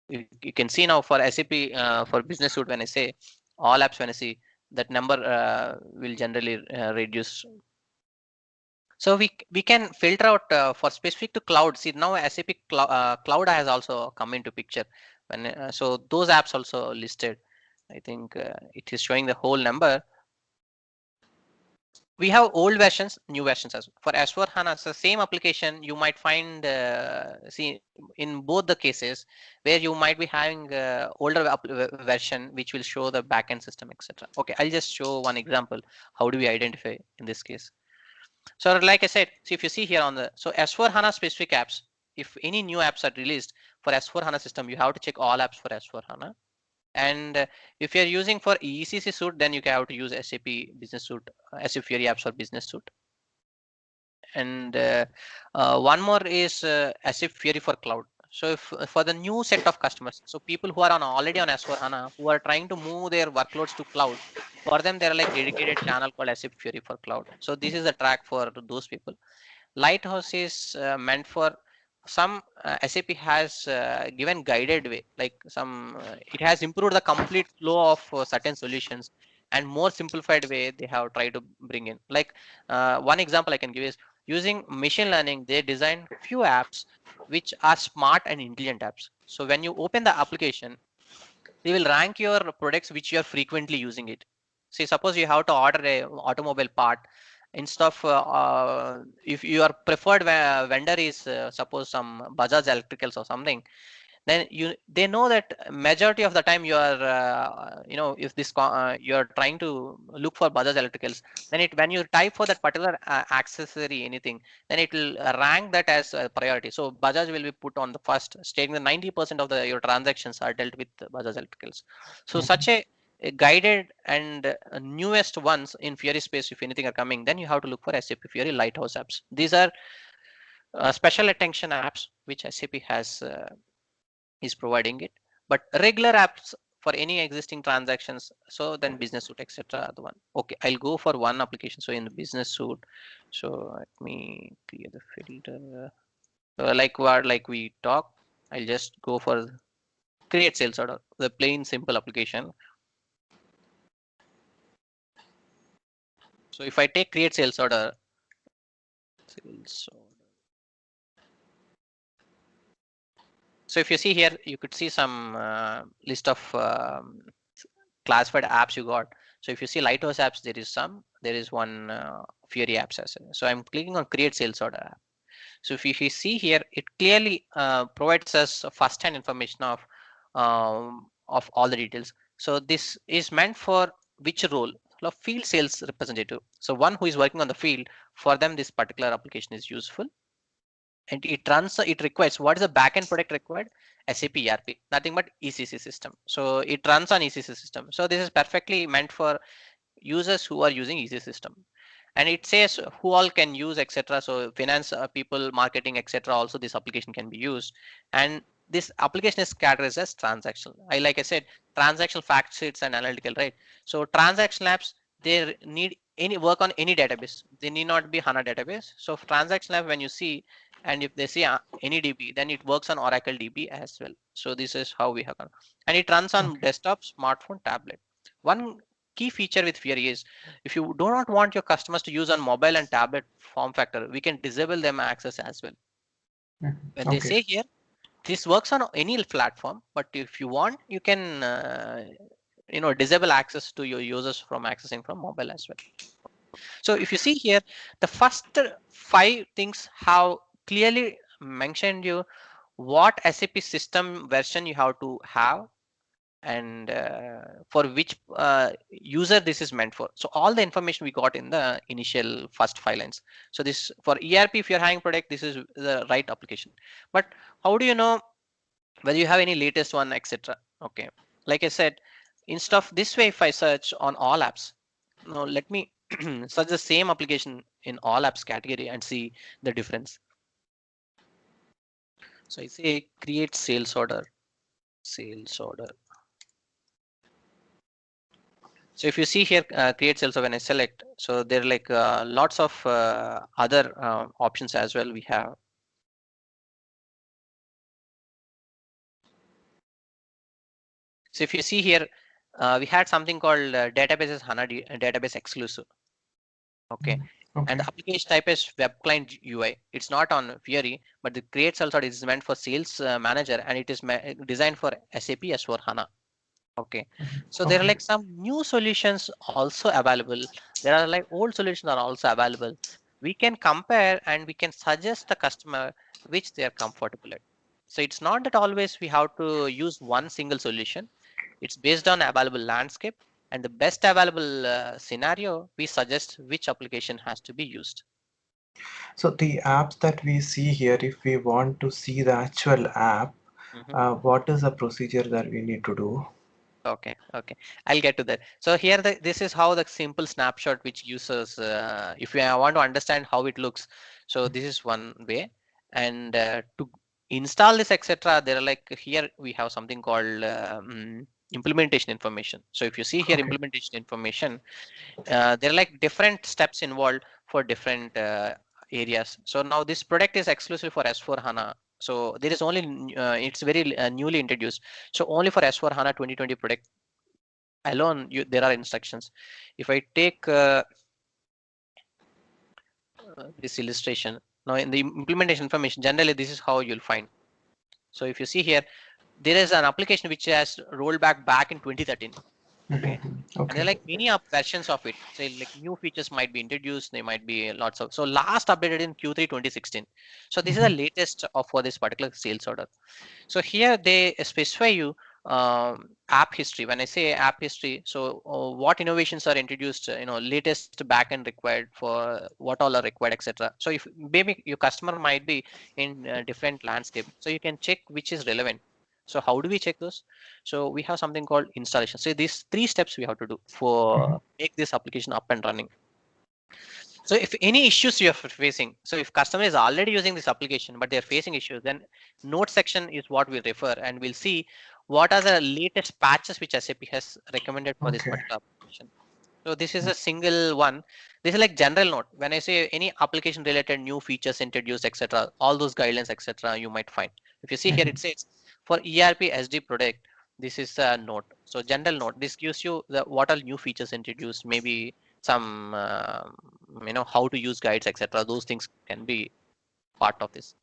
You can see now for SAP for business suite, when I say all apps, when I see that number will generally reduce. So we can filter out for specific to cloud. See now SAP cloud has also come into picture. When so those apps also listed. I think it is showing the whole number. We have old versions, new versions as well. For S4 HANA, it's the same application. You might find see in both the cases where you might be having older version which will show the backend system, etc. Okay, I'll just show one example. How do we identify in this case? So like I said, so if you see here on the S4 HANA specific apps, if any new apps are released for S4 HANA system, you have to check all apps for S4 HANA. And if you're using for ECC suite, then you have to use SAP Business Suite, SAP Fiori apps for Business Suite. And one more is SAP Fiori for Cloud. So if for the new set of customers, so people who are already on S4 HANA, who are trying to move their workloads to cloud, for them there are like dedicated channel called SAP Fiori for Cloud. So this is the track for those people. Lighthouse is meant for some SAP has given guided way, like some it has improved the complete flow of certain solutions, and more simplified way they have tried to bring in. Like one example I can give is using machine learning, they designed few apps which are smart and intelligent apps. So when you open the application, they will rank your products which you are frequently using it. See, suppose you have to order a automobile part. Instead of if your preferred vendor is suppose some Bajaj Electricals or something, then they know that majority of the time you are if this you are trying to look for Bajaj Electricals, then it when you type for that particular accessory anything, then it will rank that as a priority. So Bajaj will be put on the first, stating that 90% of your transactions are dealt with Bajaj Electricals. So such a guided and newest ones in Fiori space, if anything are coming, then you have to look for SAP Fiori Lighthouse apps. These are special attention apps which SAP has is providing it. But regular apps for any existing transactions, so then business suite etc are the one. Okay, I'll go for one application. So in the business suite, so let me clear the filter. Like we talk, I'll just go for create sales order, the plain simple application. So if I take create sales order, so if you see here, you could see some list of classified apps you got. So if you see Lighthouse apps, there is one Fiori apps as well. So I'm clicking on create sales order app. So if you see here, it clearly provides us first-hand information of all the details. So this is meant for which role? Field sales representative. So one who is working on the field, for them this particular application is useful. And it requires, what is the backend product required? SAP ERP, nothing but ECC system. So it runs on ECC system. So this is perfectly meant for users who are using ECC system. And it says who all can use etc. So finance people, marketing etc. also this application can be used. And this application is categorized as transactional. Like I said, transactional fact sheets and analytical, right? So transactional apps, they need any work on any database. They need not be HANA database. So transactional app, when you see, and if they see any DB, then it works on Oracle DB as well. So this is how we have done. And it runs on desktop, smartphone, tablet. One key feature with Fiori is, if you do not want your customers to use on mobile and tablet form factor, we can disable them access as well. When they say here, this works on any platform, but if you want, you can disable access to your users from accessing from mobile as well. So if you see here, the first 5 things have clearly mentioned you what SAP system version you have to have, and for which user this is meant for. So all the information we got in the initial first 5 lines. So this for ERP, if you're having product, this is the right application. But how do you know whether you have any latest one, etc.? Okay, like I said, instead of this way, if I search on all apps, now let me search the same application in all apps category and see the difference. So I say create sales order. So if you see here, create sales, so when I select, so there are like lots of other options as well we have. So if you see here, we had something called databases HANA database exclusive. Okay. And Okay. the application type is web client UI. It's not on Fiori, but the create sales is meant for sales manager, and it is designed for SAP S4 HANA. Okay, so there are Okay. like some new solutions also available. There are like old solutions are also available. We can compare and we can suggest the customer which they are comfortable at. So it's not that always we have to use one single solution. It's based on available landscape and the best available scenario. We suggest which application has to be used. So the apps that we see here, if we want to see the actual app, Mhm. what is the procedure that we need to do? Okay, okay. I'll get to that. So here, this is how the simple snapshot which users, if you want to understand how it looks, so this is one way. And to install this, etc., there are like here we have something called implementation information. So if you see here Okay. implementation information, there are like different steps involved for different areas. So now this product is exclusive for S4 HANA. So there is only it's very newly introduced. So only for S4 HANA 2020 product alone, there are instructions. If I take this illustration now in the implementation information, generally this is how you'll find. So if you see here, there is an application which has rolled back in 2013. Okay, and there are Okay. like many up versions of it. Say like new features might be introduced, there might be lots of, so last updated in Q3 2016. So this is the latest of for this particular sales order. So here they specify you app history. When I say app history, so what innovations are introduced, latest backend required for what all are required, etc. So if maybe your customer might be in a different landscape, so you can check which is relevant. So how do we check those? So we have something called installation. So these three steps we have to do for make this application up and running. So if any issues you are facing, so if customer is already using this application, but they're facing issues, then note section is what we refer, and we'll see what are the latest patches which SAP has recommended for this Okay. particular application. So this is a single one. This is like general note. When I say any application related new features introduced, etc., all those guidelines, etc., you might find. If you see here, it says for ERP SD product, this is a note. So general note. This gives you the what are new features introduced, maybe some how to use guides, etc. Those things can be part of this.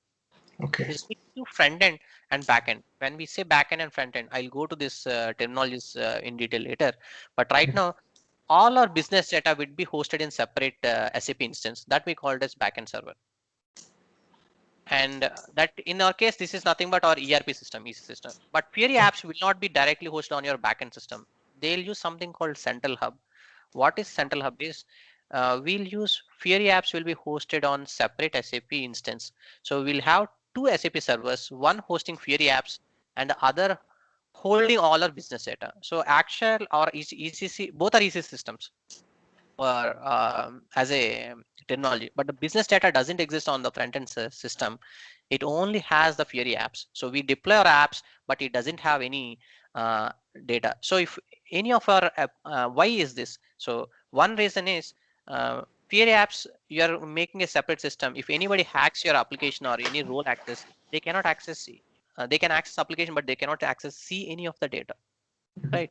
Okay. This is to front end and back end. When we say back end and front end, I'll go to this terminologies in detail later. But right now, all our business data would be hosted in separate SAP instance that we called as backend server. And that in our case, this is nothing but our ERP system, EC system. But Fiori apps will not be directly hosted on your backend system. They'll use something called Central Hub. What is Central Hub is we'll use Fiori apps will be hosted on separate SAP instance. So we'll have two SAP servers, one hosting Fiori apps and the other holding all our business data. So actual or ECC, both are ECC systems or as a technology, but the business data doesn't exist on the front end system. It only has the Fiori apps. So we deploy our apps, but it doesn't have any uh, data. So if any of our why is this? So one reason is Fiori apps, you are making a separate system. If anybody hacks your application or any role access, they cannot access. They can access application, but they cannot access see any of the data, right?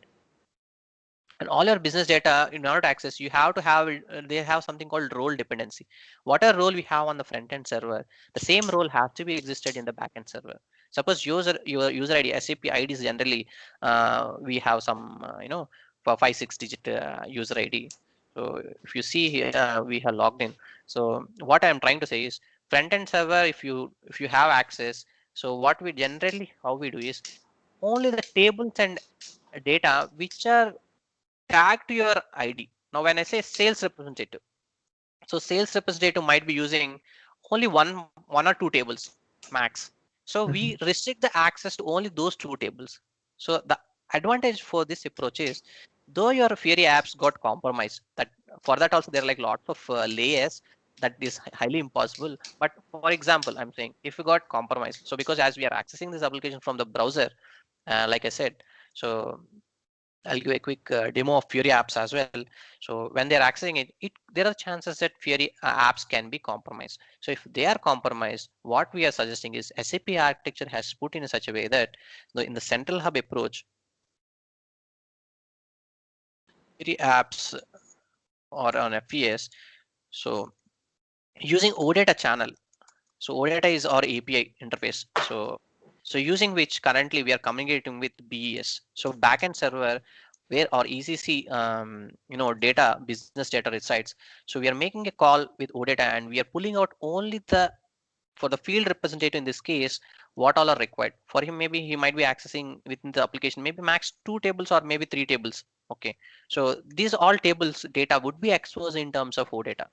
And all your business data in order to access, you have to have they have something called role dependency. Whatever role we have on the front end server, the same role has to be existed in the backend server. Suppose your user ID, SAP IDs generally, we have some for 5 6 digit user ID. So if you see here, we have logged in. So what I'm trying to say is front end server, if you have access, so what we generally how we do is only the tables and data which are tag to your ID. Now, when I say sales representative, so sales representative might be using only one or two tables max. So we restrict the access to only those two tables. So the advantage for this approach is, though your Fiori apps got compromised, that for that also there are like lots of layers that is highly impossible. But for example, I'm saying if you got compromised, so because as we are accessing this application from the browser, like I said, so I'll give a quick demo of Fiori apps as well. So when they're accessing it, there are chances that Fiori apps can be compromised. So if they are compromised, what we are suggesting is SAP architecture has put in such a way that in the central hub approach, Fiori apps or on FES, so using OData channel. So OData is our API interface. So using which currently we are communicating with BES. So backend server where our ECC data, business data resides. So we are making a call with OData and we are pulling out only the for the field representative in this case, what all are required. For him, maybe he might be accessing within the application, maybe max 2 tables or maybe 3 tables. Okay. So these all tables data would be exposed in terms of OData.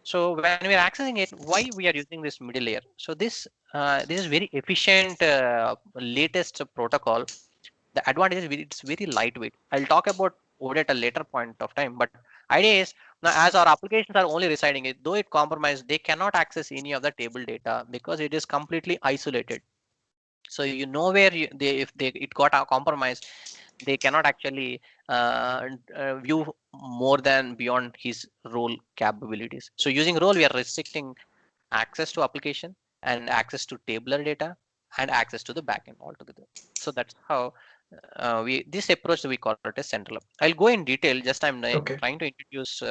So when we are accessing it, why we are using this middle layer? So this is very efficient, latest protocol. The advantage is it's very lightweight. I'll talk about OData at a later point of time, but idea is now as our applications are only residing it, though it compromised, they cannot access any of the table data because it is completely isolated. So you know where if it got compromised, they cannot actually view more than beyond his role capabilities. So using role, we are restricting access to application and access to tabular data and access to the backend altogether. So that's how we this approach we call it as central. I'll go in detail. Just I'm Okay. trying to introduce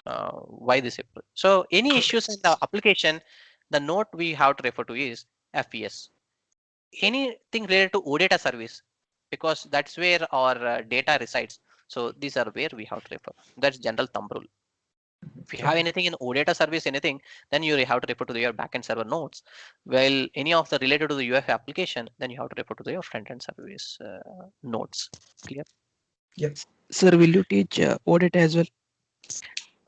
why this approach. So any Okay. issues in the application, the note we have to refer to is FES. Anything related to OData service, because that's where our data resides. So these are where we have to refer. That's general thumb rule. If you have Okay. anything in OData service, anything, then you have to refer to your backend server nodes. While any of the related to the UF application, then you have to refer to your front-end service nodes. Clear? Yep. Sir, will you teach OData as well?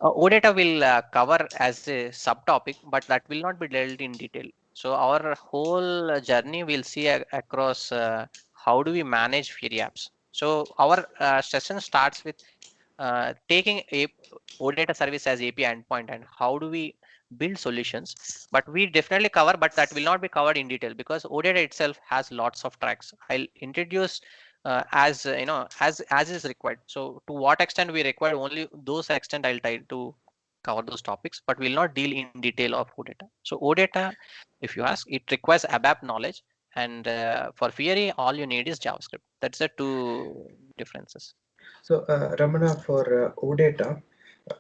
OData will cover as a subtopic, but that will not be dealt in detail. So our whole journey will see across how do we manage Fiori apps. So our session starts with taking a OData service as API endpoint and how do we build solutions. But we definitely cover, but that will not be covered in detail because OData itself has lots of tracks. I'll introduce as as is required. So to what extent we require only those extent I'll try to cover those topics, but we'll not deal in detail of OData. So OData, if you ask, it requires ABAP knowledge, and for Fiori, all you need is JavaScript. That's the two differences. So, Ramana, for OData,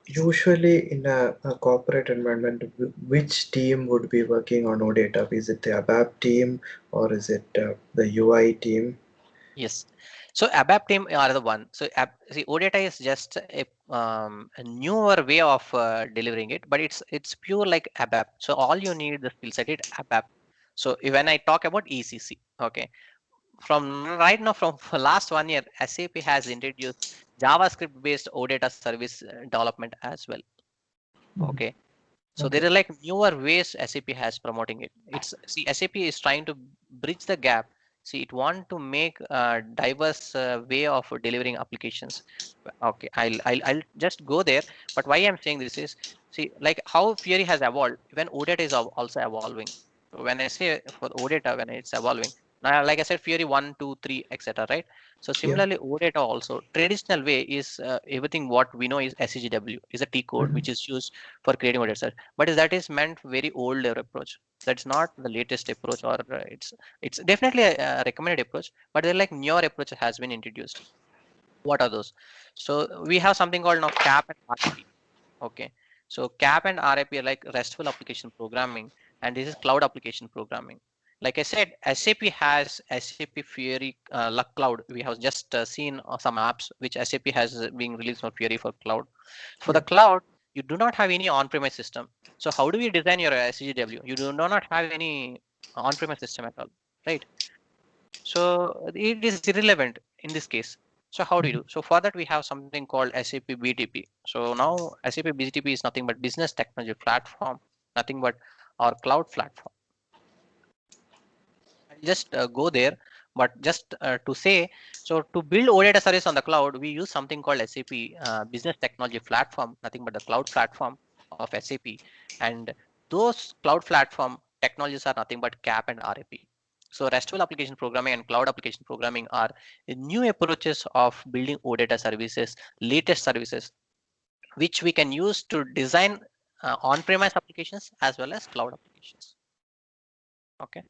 usually in a corporate environment, which team would be working on OData? Is it the ABAP team or is it the UI team? Yes. So ABAP team are the one. So see, OData is just a newer way of delivering it, but it's pure like ABAP. So all you need the skill set is ABAP. So when I talk about ECC, okay, from right now from for last 1 year, SAP has introduced JavaScript based OData service development as well. Mhm. Okay. So there Okay. are like newer ways SAP has promoting it. It's see SAP is trying to bridge the gap. See, it want to make a diverse way of delivering applications. Okay, I'll just go there. But why I'm saying this is, see, like how Fiori has evolved, when OData is also evolving. So when I say for OData, when it's evolving, now like I said, Fiori 1, 2, 3, etc. Right? So Yeah. similarly, OData also traditional way is everything what we know is SCGW is a T code Mhm. which is used for creating OData, but that is meant very older approach. That's not the latest approach, or it's definitely a recommended approach, but they're like newer approach has been introduced. What are those? So we have something called now CAP and RAP. Okay, so CAP and RAP are like RESTful application programming, and this is cloud application programming. Like I said, SAP has SAP Fiori Cloud. We have just seen some apps which SAP has being released for Fiori for cloud. For the Yeah. cloud, you do not have any on-premise system. So how do we design your SCGW? You do not have any on-premise system at all, right? So it is irrelevant in this case. So how do you Mhm. do? So for that we have something called SAP BTP. So now SAP BTP is nothing but business technology platform, nothing but our cloud platform. I'll just go there, but just to say, so to build OData service on the cloud, we use something called SAP Business Technology Platform, nothing but the cloud platform of SAP. And those cloud platform technologies are nothing but CAP and RAP. So RESTful application programming and cloud application programming are new approaches of building OData services, latest services, which we can use to design on-premise applications as well as cloud applications. Okay.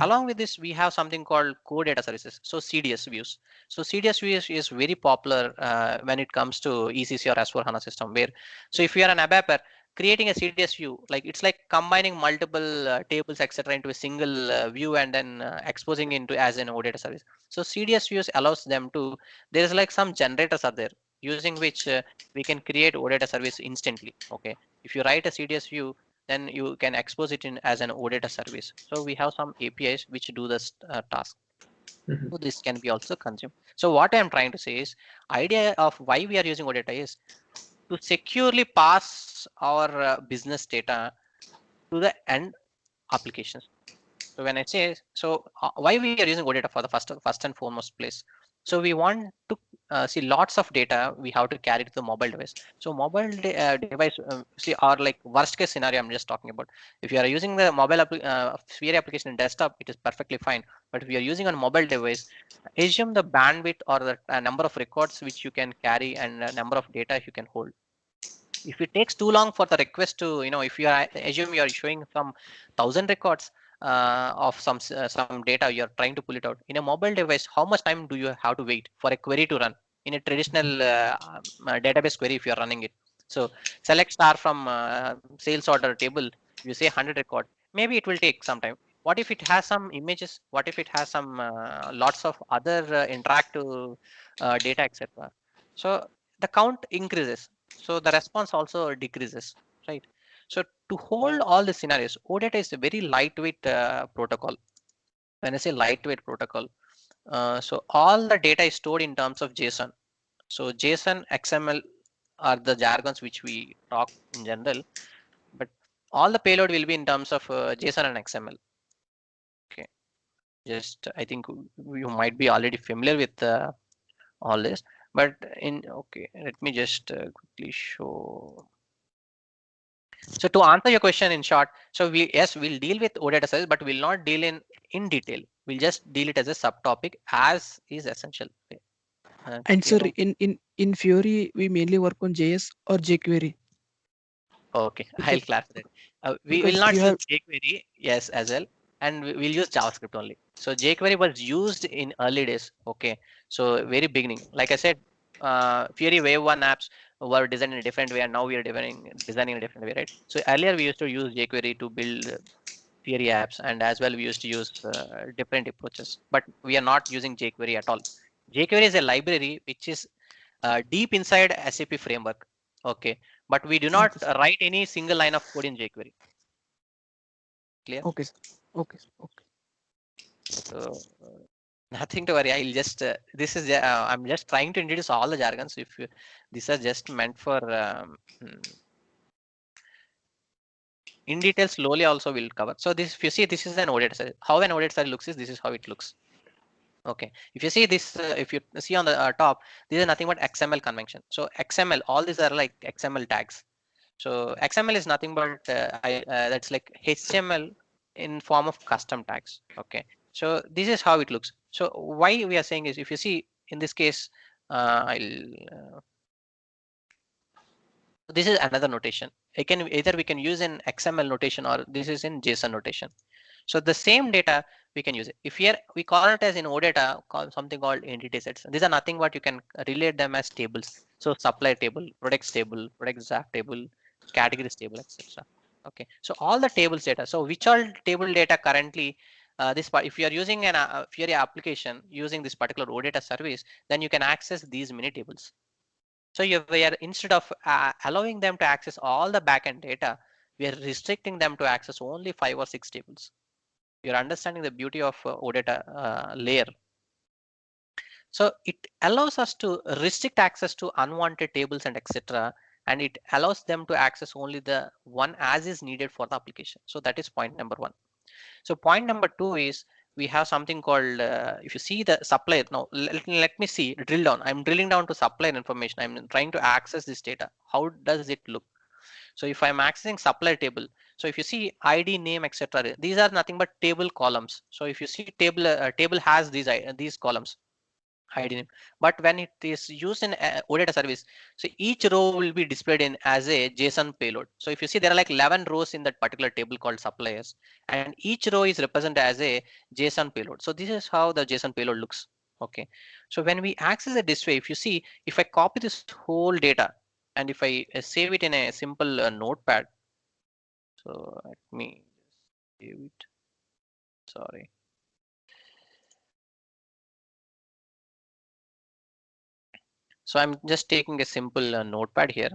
Along with this, we have something called core data services. So CDS views. So CDS views is very popular when it comes to ECC or S4 HANA system. Where, so if you are an ABAPer, creating a CDS view, like it's like combining multiple tables, etc., into a single view and then exposing into as an OData service. So CDS views allows them to. There is like some generators are there using which we can create OData service instantly. Okay, if you write a CDS view, then you can expose it in as an OData service. So we have some APIs which do this task. Mhm. So this can be also consumed. So what I'm trying to say is, idea of why we are using OData is to securely pass our business data to the end applications. So when I say, so why we are using OData for the first and foremost place. So we want to see lots of data we have to carry to the mobile device. So mobile device, see, our like worst case scenario I'm just talking about. If you are using the mobile Fiori application in desktop, it is perfectly fine. But if you are using on mobile device, assume the bandwidth or the number of records which you can carry and number of data you can hold. If it takes too long for the request to, if you are assume you are showing some 1,000 records of some data, you are trying to pull it out in a mobile device, how much time do you have to wait for a query to run in a traditional database query if you are running it? So select star from sales order table, you say 100 record, maybe it will take some time. What if it has some images? What if it has some lots of other interactive data, etc.? So the count increases, so the response also decreases, right? So to hold all the scenarios, OData is a very lightweight protocol. When I say lightweight protocol, so all the data is stored in terms of JSON. So JSON, XML are the jargons which we talk in general, but all the payload will be in terms of JSON and XML. Okay, just I think you might be already familiar with all this, but okay, let me just quickly show. So to answer your question in short, so we'll deal with OData service, but we'll not deal in detail. We'll just deal it as a subtopic as is essential. And sir, Clear? in Fiori, we mainly work on JS or jQuery Okay, I'll because clarify that. We will because not you use have. jQuery, yes, as well, and we'll use JavaScript only. So jQuery was used in early days. Okay, so very beginning. Like I said, Fiori Wave 1 apps were designed in a different way, and now we are designing in a different way, right? So earlier we used to use jQuery to build Fiori apps, and as well we used to use different approaches, but we are not using jQuery at all. jQuery is a library which is deep inside SAP framework. Okay, but we do not Okay, sir. write any single line of code in jQuery. Clear? Okay, sir. Okay, sir. Okay. So nothing to worry. I'll just this is I'm just trying to introduce all the jargons. If you, these are just meant for in detail. Slowly also we'll cover. So this, if you see, this is an OData cell. How an OData cell looks is this is how it looks. Okay, if you see this, if you see on the top, these are nothing but XML convention. So XML, all these are like XML tags. So XML is nothing but that's like HTML in form of custom tags. Okay, so this is how it looks. So why we are saying is, if you see in this case, this is another notation. It can either we can use an XML notation or this is in JSON notation. So the same data we can use it. If here we call it as in OData, call something called entity sets. These are nothing but you can relate them as tables. So supply table, products table, product exact table, categories table, etc. Okay. So all the tables data. So which all table data currently this part, if you are using an Fiori application using this particular OData service, then you can access these mini tables. So we are, instead of allowing them to access all the backend data, we are restricting them to access only 5 or 6 tables. You're understanding the beauty of OData layer. So it allows us to restrict access to unwanted tables and etc. And it allows them to access only the one as is needed for the application. So that is point number one. So point number two is we have something called, if you see the supplier, now let me see, drill down. I'm drilling down to supplier information. I'm trying to access this data. How does it look? So if I'm accessing supplier table, So if you see ID, name, etc., these are nothing but table columns. So if you see table has these columns, ID name. But when it is used in OData service, so each row will be displayed in as a JSON payload. So if you see there are like 11 rows in that particular table called suppliers, and each row is represented as a JSON payload. So this is how the JSON payload looks. Okay. So when we access it this way, if you see, if I copy this whole data and if I save it in a simple notepad, so let me save it. Sorry. So I'm just taking a simple notepad here,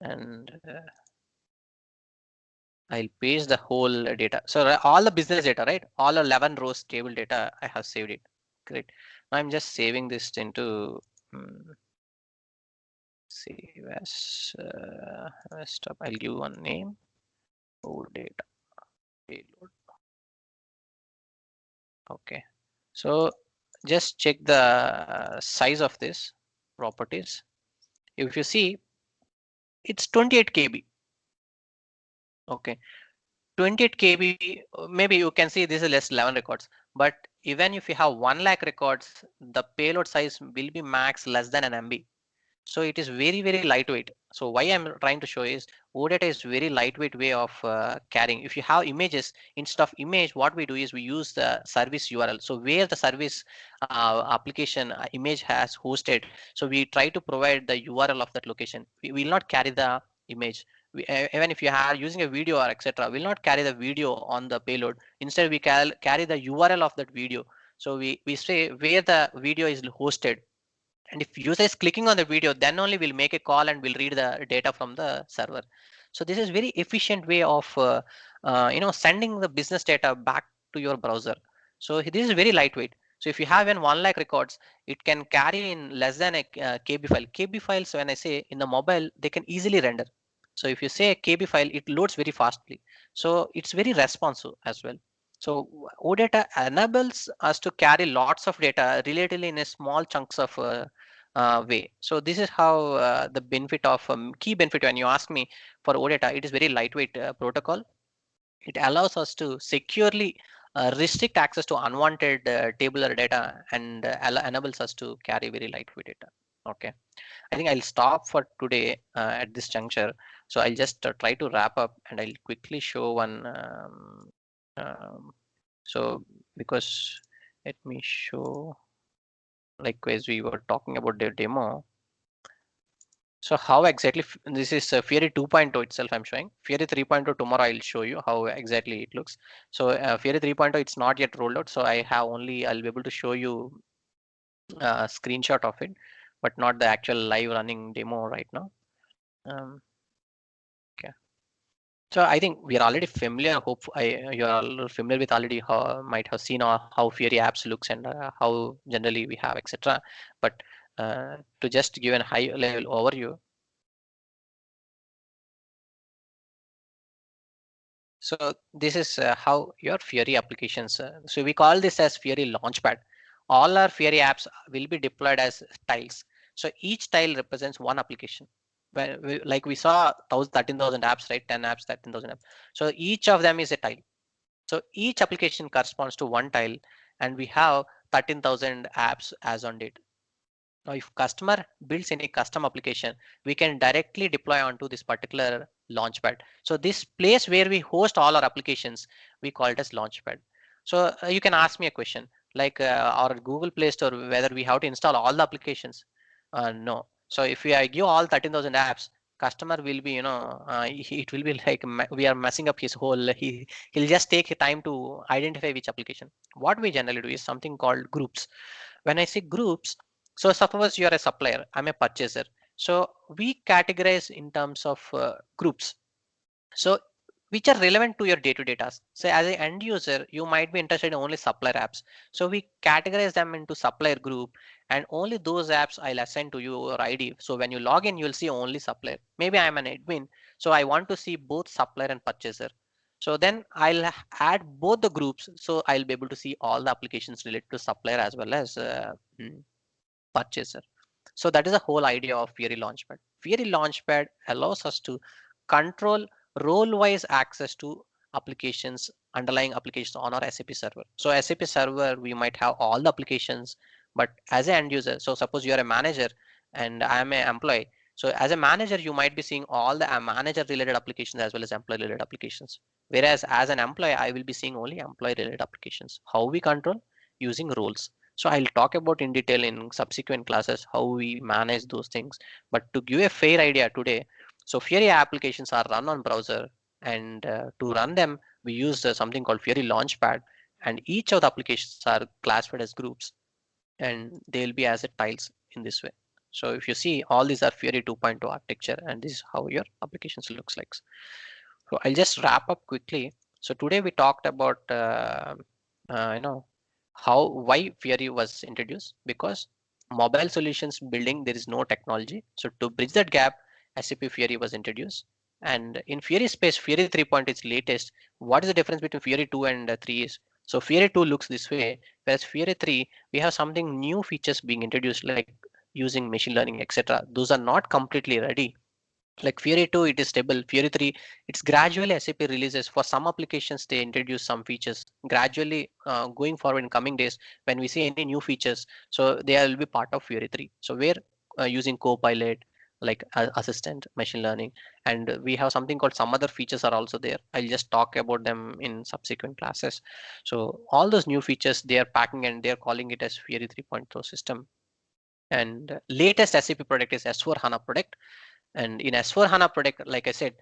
and I'll paste the whole data. So all the business data, right? All 11 rows table data, I have saved it. Great. Now I'm just saving this into save as stop. I'll give one name. Oh, data payload. Okay. So just check the size of this properties. If you see, it's 28 KB. Okay. 28 KB, maybe you can see this is less 11 records, but even if you have 1 lakh records, the payload size will be max less than an MB. So it is very, very lightweight. So why I'm trying to show is OData is very lightweight way of carrying. If you have images, instead of image, what we do is we use the service URL. So where the service application image has hosted, so we try to provide the URL of that location. We will not carry the image. Even if you are using a video or etc., will not carry the video on the payload. Instead, we carry the URL of that video. So we say where the video is hosted, and if user is clicking on the video, then only we'll make a call and we'll read the data from the server. So this is very efficient way of sending the business data back to your browser. So this is very lightweight. So if you have in 1 lakh records, it can carry in less than a KB file. KB files, when I say in the mobile, they can easily render. So if you say a KB file, it loads very fastly. So it's very responsive as well. So OData enables us to carry lots of data relatively in a small chunks of way. So this is how the benefit of key benefit, when you ask me for OData, it is very lightweight protocol. It allows us to securely restrict access to unwanted tabular data, and enables us to carry very lightweight data. Okay, I think I'll stop for today at this juncture. So I'll just try to wrap up, and I'll quickly show one. Um, so because let me show, like as we were talking about the demo. So how exactly this is Fiori 2.0 itself I'm showing. Fiori 3.0 tomorrow I'll show you how exactly it looks. So Fiori 3.0 it's not yet rolled out, so I'll be able to show you a screenshot of it, but not the actual live running demo right now. Okay. So I think we are already familiar. Hope you are all familiar with already how might have seen how Fiori apps looks, and how generally we have etc. But to just give a high level overview. So this is how your Fiori applications. So we call this as Fiori Launchpad. All our Fiori apps will be deployed as tiles. So each tile represents one application. Like we saw 13,000 apps, right? 10 apps, 13,000 apps. So each of them is a tile. So each application corresponds to one tile, and we have 13,000 apps as on date. Now, if customer builds any custom application, we can directly deploy onto this particular launchpad. So this place where we host all our applications, we call it as launchpad. So you can ask me a question like our Google Play Store, whether we have to install all the applications. No. So if I give all 13,000 apps, customer will be, it will be like we are messing up his whole, he'll just take time to identify which application. What we generally do is something called groups. When I say groups, so suppose you are a supplier, I'm a purchaser. So we categorize in terms of groups. So which are relevant to your day-to-day tasks. So as an end user, you might be interested in only supplier apps. So we categorize them into supplier group, and only those apps I'll assign to your ID. So when you log in, you'll see only supplier. Maybe I'm an admin, so I want to see both supplier and purchaser. So then I'll add both the groups. So I'll be able to see all the applications related to supplier as well as purchaser. So that is the whole idea of Fiori Launchpad. Fiori Launchpad allows us to control role-wise access to applications, underlying applications on our SAP server. So SAP server, we might have all the applications, but as an end user, so suppose you are a manager and I am an employee. So as a manager, you might be seeing all the manager related applications as well as employee related applications. Whereas as an employee, I will be seeing only employee related applications. How we control? Using roles. So I'll talk about in detail in subsequent classes how we manage those things. But to give a fair idea today, so Fiori applications are run on browser, and to run them, we use something called Fiori Launchpad, and each of the applications are classified as groups, and they'll be as a tiles in this way. So if you see, all these are Fiori 2.0 architecture, and this is how your applications looks like. So I'll just wrap up quickly. So today we talked about you know why Fiori was introduced, because mobile solutions building there is no technology. So to bridge that gap, SAP Fiori was introduced. And in Fiori space, Fiori 3.0 is latest. What is the difference between Fiori 2 and 3 is? So Fiori 2 looks this way, whereas Fiori 3 we have something new features being introduced like using machine learning, etc. Those are not completely ready. Like Fiori 2, it is stable. Fiori 3, it's gradually SAP releases. For some applications, they introduce some features gradually going forward in coming days. When we see any new features, so they will be part of Fiori 3. So we're using Co-Pilot, like assistant, machine learning, and we have something called some other features are also there. I'll just talk about them in subsequent classes. So all those new features, they are packing and they're calling it as Fiori 3.0 system. And latest SAP product is S4 HANA product. And in S4 HANA product, like I said,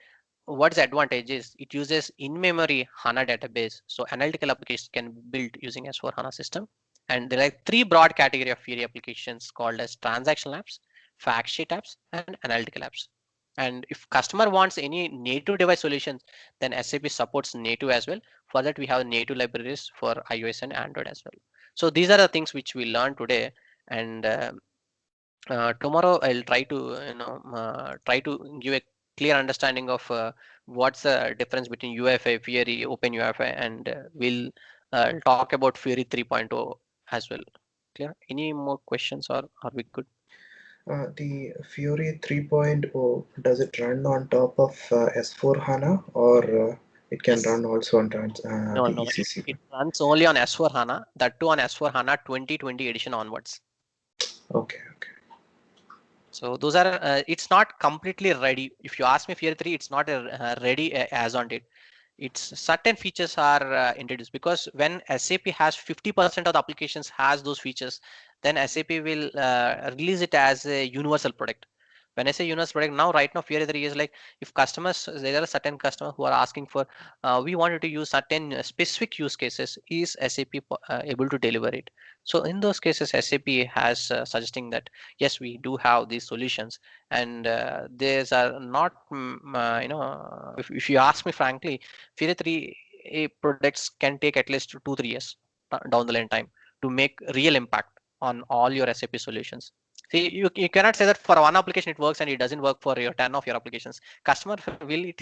what's the advantage is it uses in-memory HANA database. So analytical applications can be built using S4 HANA system. And there are three broad category of Fiori applications called as transactional apps, fact sheet apps, and analytical apps. And if customer wants any native device solutions, then SAP supports native as well. For that, we have native libraries for iOS and Android as well. So these are the things which we learned today. And tomorrow I'll try to try to give a clear understanding of what's the difference between UFI, Fiori, Open UFI, and we'll talk about Fiori 3.0 as well. Clear? Any more questions, or are we good? The Fiori 3.0, does it run on top of S4 HANA, or it can Yes. run also on No, the no. ECC It one? runs only on S4 HANA. That too on S4 HANA 2020 edition onwards. Okay, okay. So those are it's not completely ready. If you ask me, Fiori 3, it's not ready as on date. It's certain features are introduced, because when SAP has 50% of the applications has those features, then SAP will release it as a universal product. When I say universal product, now right now Fiori 3 is like, if customers, there are certain customers who are asking for, we wanted to use certain specific use cases, is SAP able to deliver it? So in those cases, SAP has suggesting that yes, we do have these solutions, and these are not, if you ask me frankly, Fiori 3 products can take at least 2 3 years down the line time to make real impact on all your SAP solutions. See, you cannot say that for one application it works and it doesn't work for your 10 of your applications. Customer will it,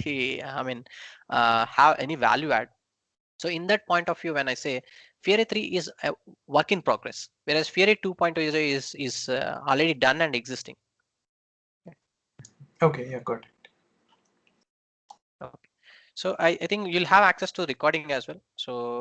have any value add? So in that point of view, when I say Fiori 3 is a work in progress, whereas Fiori 2.0 is already done and existing. Okay, yeah, got it. Okay. So I think you'll have access to recording as well. So